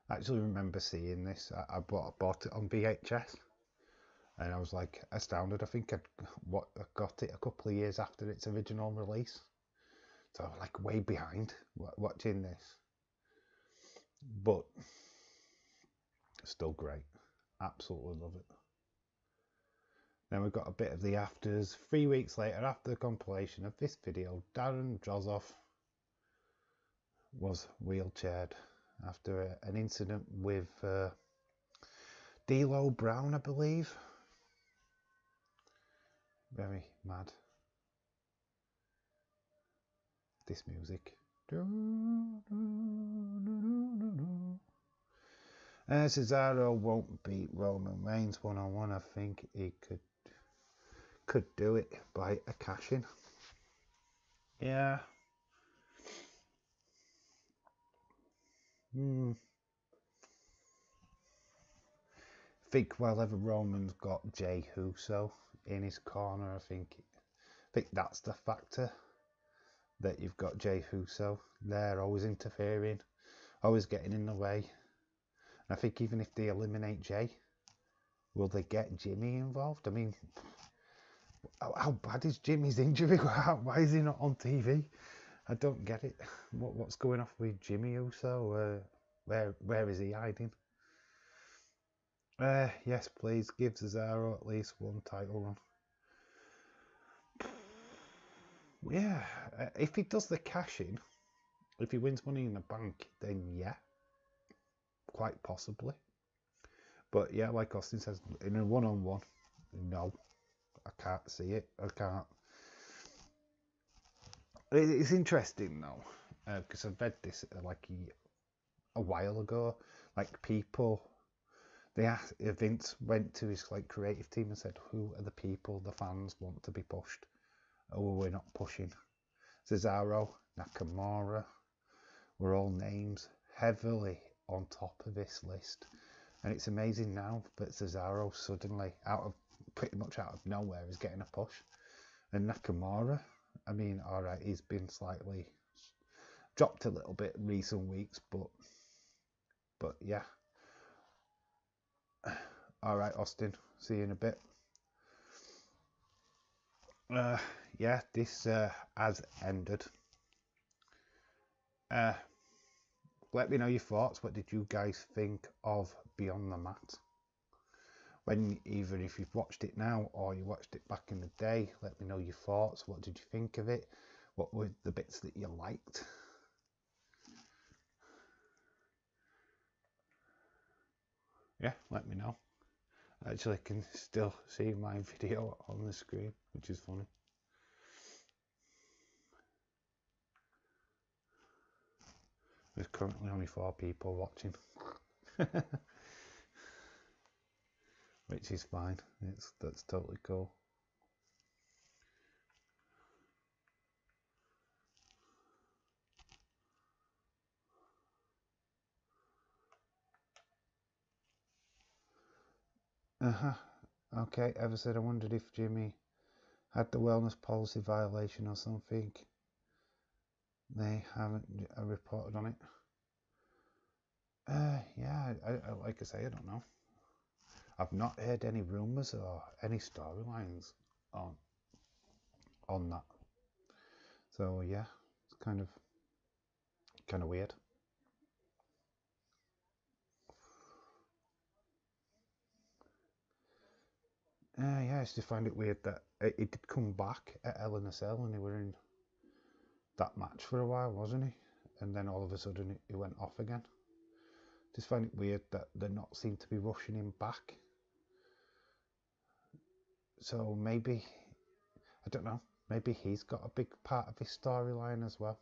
I actually remember seeing this. I bought it on VHS, and I was like astounded. I think I got it a couple of years after its original release, so I was like way behind watching this, but still great. Absolutely love it. Then we've got a bit of the afters. 3 weeks later, after the compilation of this video, Darren Drozoff was wheelchaired after an incident with D'Lo Brown, I believe. Very mad. This music. Cesaro won't beat Roman Reigns one-on-one. I think he could do it by a cash-in. Yeah. I think wherever Roman's got Jey Uso in his corner, I think that's the factor, that you've got Jey Uso there, always interfering, always getting in the way. And I think even if they eliminate Jey, will they get Jimmy involved? I mean, how bad is Jimmy's injury? Why is he not on TV? I don't get it. What's going off with Jimmy Uso? Where is he hiding? Yes, please give Cesaro at least one title run. Yeah, if he does the cash in, if he wins Money in the Bank, then yeah, quite possibly. But yeah, like Austin says, in a one-on-one, no, I can't see it. I can't. It's interesting though, because I've read this like a while ago. Like people, they asked, Vince went to his like creative team and said, "Who are the people the fans want to be pushed? Oh, we're not pushing Cesaro, Nakamura. Were all names heavily on top of this list." And it's amazing now that Cesaro suddenly, pretty much out of nowhere, is getting a push. And Nakamura, I mean, all right, he's been slightly dropped a little bit in recent weeks, but yeah. All right, Austin, see you in a bit. Yeah, this has ended. Let me know your thoughts. What did you guys think of Beyond the Mat? Even if you've watched it now or you watched it back in the day, let me know your thoughts. What did you think of it? What were the bits that you liked? Yeah, let me know. Actually, I can still see my video on the screen, which is funny. There's currently only 4 people watching, which is fine. That's totally cool. Okay, Ever said, I wondered if Jimmy had the wellness policy violation or something. They haven't reported on it. Yeah, I like I say, I don't know. I've not heard any rumours or any storylines on that. So yeah, it's kind of weird. Yeah, I just find it weird that it did come back at Hell in a Cell and they were in that match for a while, wasn't he? And then all of a sudden he went off again. Just find it weird that they not seem to be rushing him back. So maybe, I don't know, maybe he's got a big part of his storyline as well.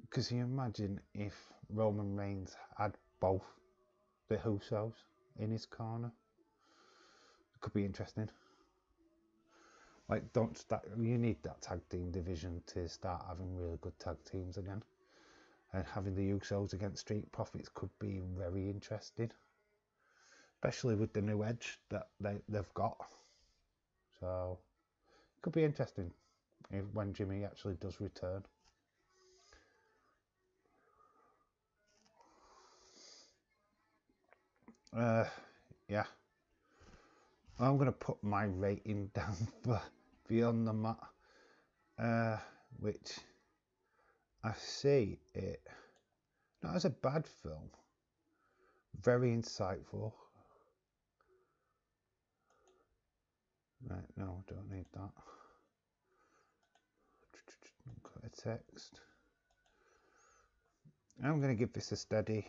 Because you imagine if Roman Reigns had both the Usos in his corner, it could be interesting. Like, you need that tag team division to start having really good tag teams again. And having the Usos against Street Profits could be very interesting. Especially with the new edge that they've got. So, it could be interesting when Jimmy actually does return. Yeah. I'm going to put my rating down for Beyond the Mat, which I see it not as a bad film, very insightful. Right, no, don't need that. Cut a text. I'm going to give this a steady.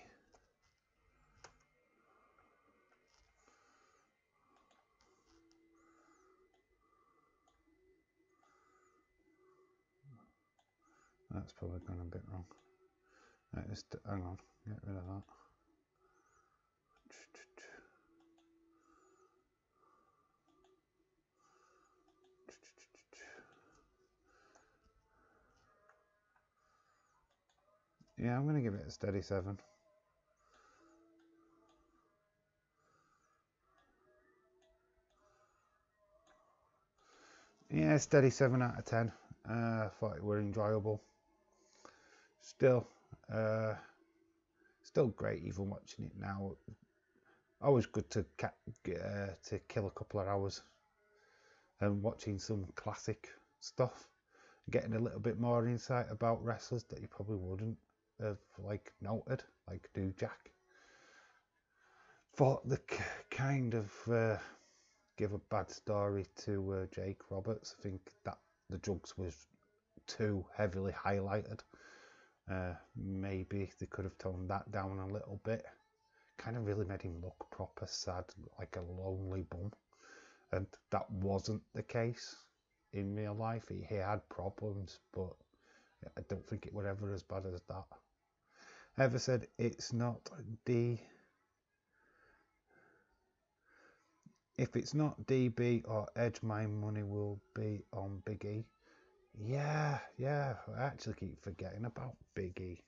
That's probably gone a bit wrong. Right, hang on, get rid of that. Yeah, I'm going to give it a steady 7. Yeah, steady 7 out of 10. Thought it were enjoyable. Still great even watching it now. Always good to kill a couple of hours and watching some classic stuff. getting a little bit more insight about wrestlers that you probably wouldn't have like noted, like New Jack. Thought the kind of give a bad story to Jake Roberts. I think that the drugs was too heavily highlighted. Maybe they could have toned that down a little bit. Kind of really made him look proper sad, like a lonely bum, and that wasn't the case in real life. He had problems, but I don't think it was ever as bad as that. Ever said it's not if it's not DB or Edge, my money will be on Big E. Yeah, I actually keep forgetting about Big E.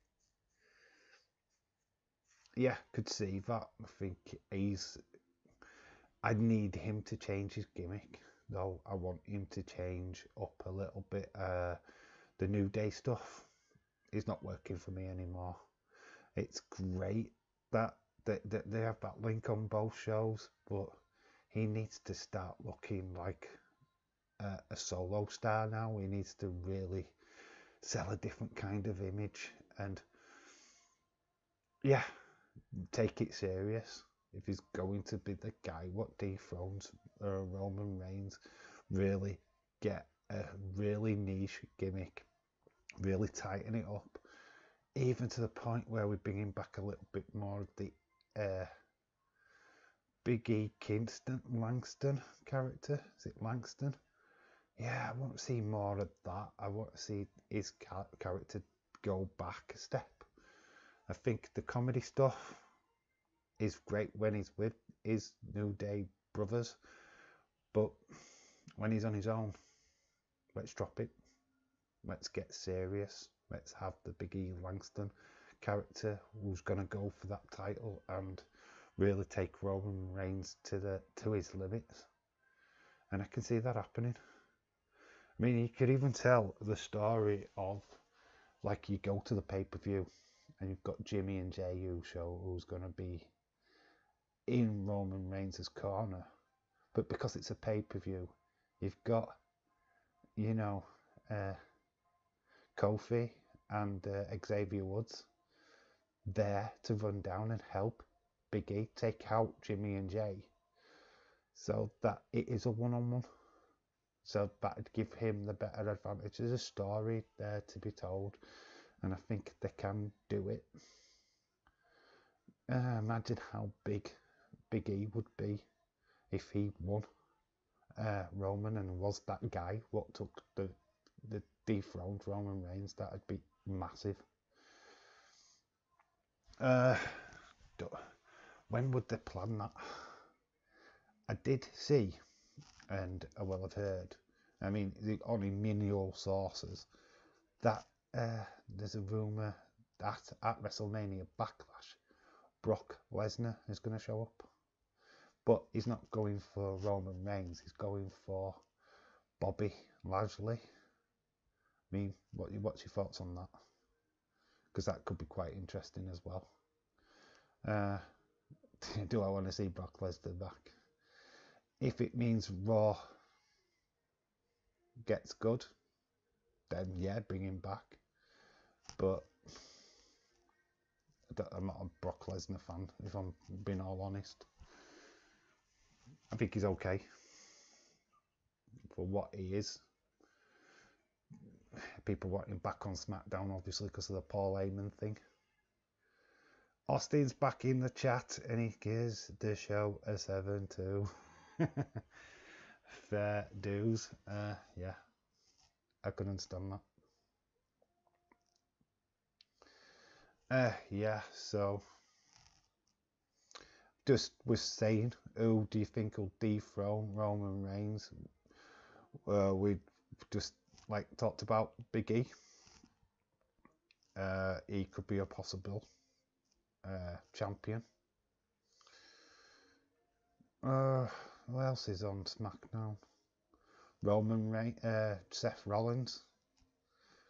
Yeah, could see that. I think I need him to change his gimmick, though. I want him to change up a little bit. The New Day stuff is not working for me anymore. It's great that they have that link on both shows, but he needs to start looking like a solo star now. He needs to really sell a different kind of image and take it serious. If he's going to be the guy what dethrones Roman Reigns, really get a really niche gimmick, really tighten it up, even to the point where we're bringing back a little bit more of the Big E Kingston Langston character. Is it Langston? Yeah, I want to see more of that. I want to see his character go back a step. I think the comedy stuff is great when he's with his New Day brothers, but when he's on his own, let's drop it. Let's get serious. Let's have the Big E Langston character who's going to go for that title and really take Roman Reigns to his limits. And I can see that happening. I mean, you could even tell the story of, like, you go to the pay-per-view and you've got Jimmy and Jey Uso who's going to be in Roman Reigns' corner. But because it's a pay-per-view, you've got, Kofi and Xavier Woods there to run down and help Big E take out Jimmy and Jey. So that it is a one-on-one. So that'd give him the better advantage. There's a story there to be told, and I think they can do it. Imagine how big Big E would be if he won Roman and was that guy what took the dethroned Roman Reigns. That'd be massive. When would they plan that? I did see, and I will have heard, I mean, the only menial sources, that there's a rumour that at WrestleMania Backlash, Brock Lesnar is going to show up. But he's not going for Roman Reigns, he's going for Bobby Lashley. I mean, what's your thoughts on that? Because that could be quite interesting as well. Do I want to see Brock Lesnar back? If it means Raw gets good, then yeah, bring him back. But I'm not a Brock Lesnar fan, if I'm being all honest. I think he's okay for what he is. People want him back on SmackDown, obviously, because of the Paul Heyman thing. Austin's back in the chat, and he gives the show a 7-2. Fair dues. Yeah, I can understand that. Yeah, so just was saying, who do you think will dethrone Roman Reigns? We just talked about Big E. He could be a possible champion. Who else is on SmackDown? Roman Reigns, Seth Rollins.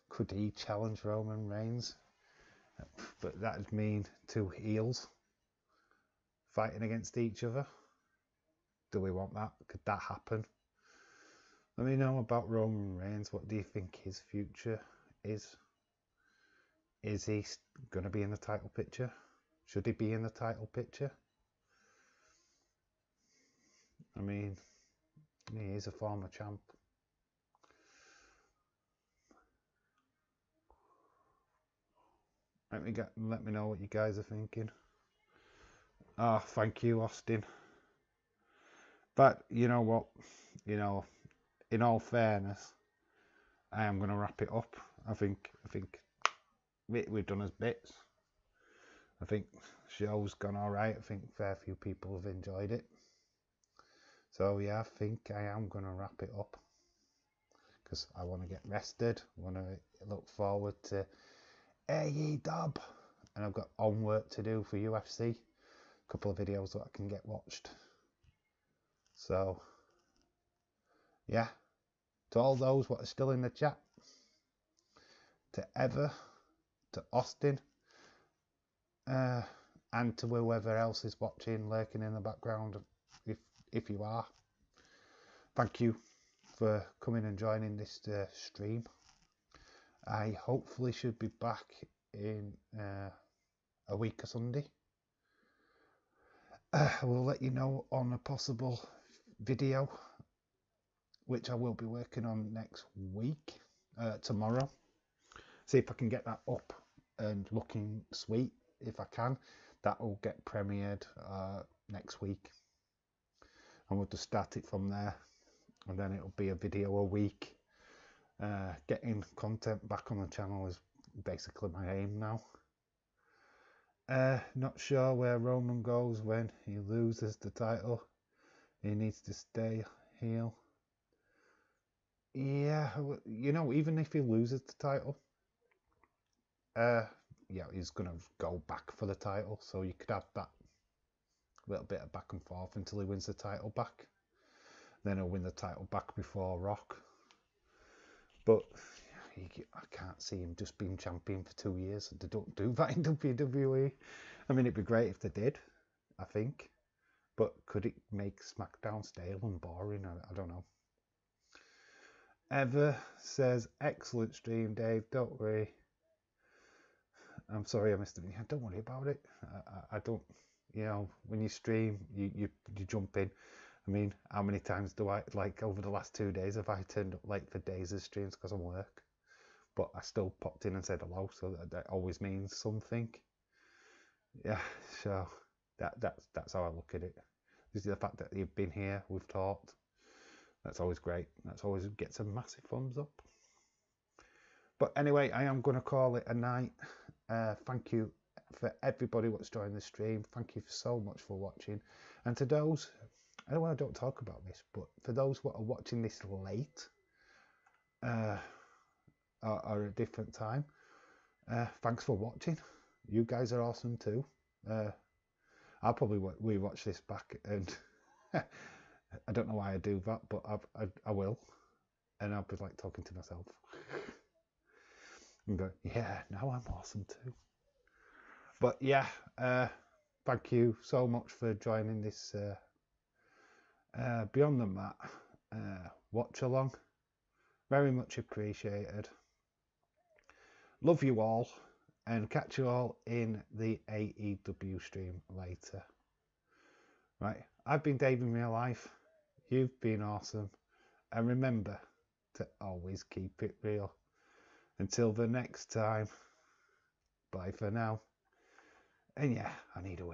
Could he challenge Roman Reigns? But that'd mean two heels fighting against each other. Do we want that? Could that happen? Let me know about Roman Reigns. What do you think his future is? Is he going to be in the title picture? Should he be in the title picture? I mean, he is a former champ. Let me know what you guys are thinking. Ah, thank you, Austin. But you know what? In all fairness, I am going to wrap it up. I think we've done as bits. I think the show's gone all right. I think a fair few people have enjoyed it. So yeah, I think I am going to wrap it up because I want to get rested. I want to look forward to AEW, and I've got homework to do for UFC. A couple of videos that I can get watched. So yeah, to all those what are still in the chat, to Ever, to Austin, and to whoever else is watching, lurking in the background, if you are, thank you for coming and joining this stream. I hopefully should be back in a week or Sunday. I will let you know on a possible video, which I will be working on next week, tomorrow. See if I can get that up and looking sweet. If I can, that will get premiered next week, and we'll just start it from there, and then it'll be a video a week. Getting content back on the channel is basically my aim now. Not sure where Roman goes when he loses the title. He needs to stay heel. Yeah, even if he loses the title, yeah, he's gonna go back for the title. So you could have that little bit of back and forth until he wins the title back. Then he'll win the title back before Rock. But I can't see him just being champion for 2 years. They don't do that in WWE. I mean, it'd be great if they did, I think. But could it make SmackDown stale and boring? I don't know. Ever says, excellent stream, Dave. Don't worry. I'm sorry I missed it. Don't worry about it. I don't, when you stream, you jump in. I mean, how many times do I, over the last 2 days, have I turned up late for days of streams because of work? But I still popped in and said hello, so that always means something. Yeah, so that's how I look at it. This is the fact that you've been here, we've talked. That's always great. That's always gets a massive thumbs up. But anyway, I am going to call it a night. Thank you for everybody what's joined the stream. Thank you so much for watching. And to those, I know I don't talk about this, but for those who are watching this late, or a different time, thanks for watching. You guys are awesome too. I'll probably rewatch this back, and I don't know why I do that, but I will, and I'll be like talking to myself and go, yeah, now I'm awesome too. But yeah, thank you so much for joining this Beyond the Mat watch along. Very much appreciated. Love you all, and catch you all in the AEW stream later. Right, I've been Dave in real life. You've been awesome, and remember to always keep it real. Until the next time, bye for now. And yeah, I need a wee.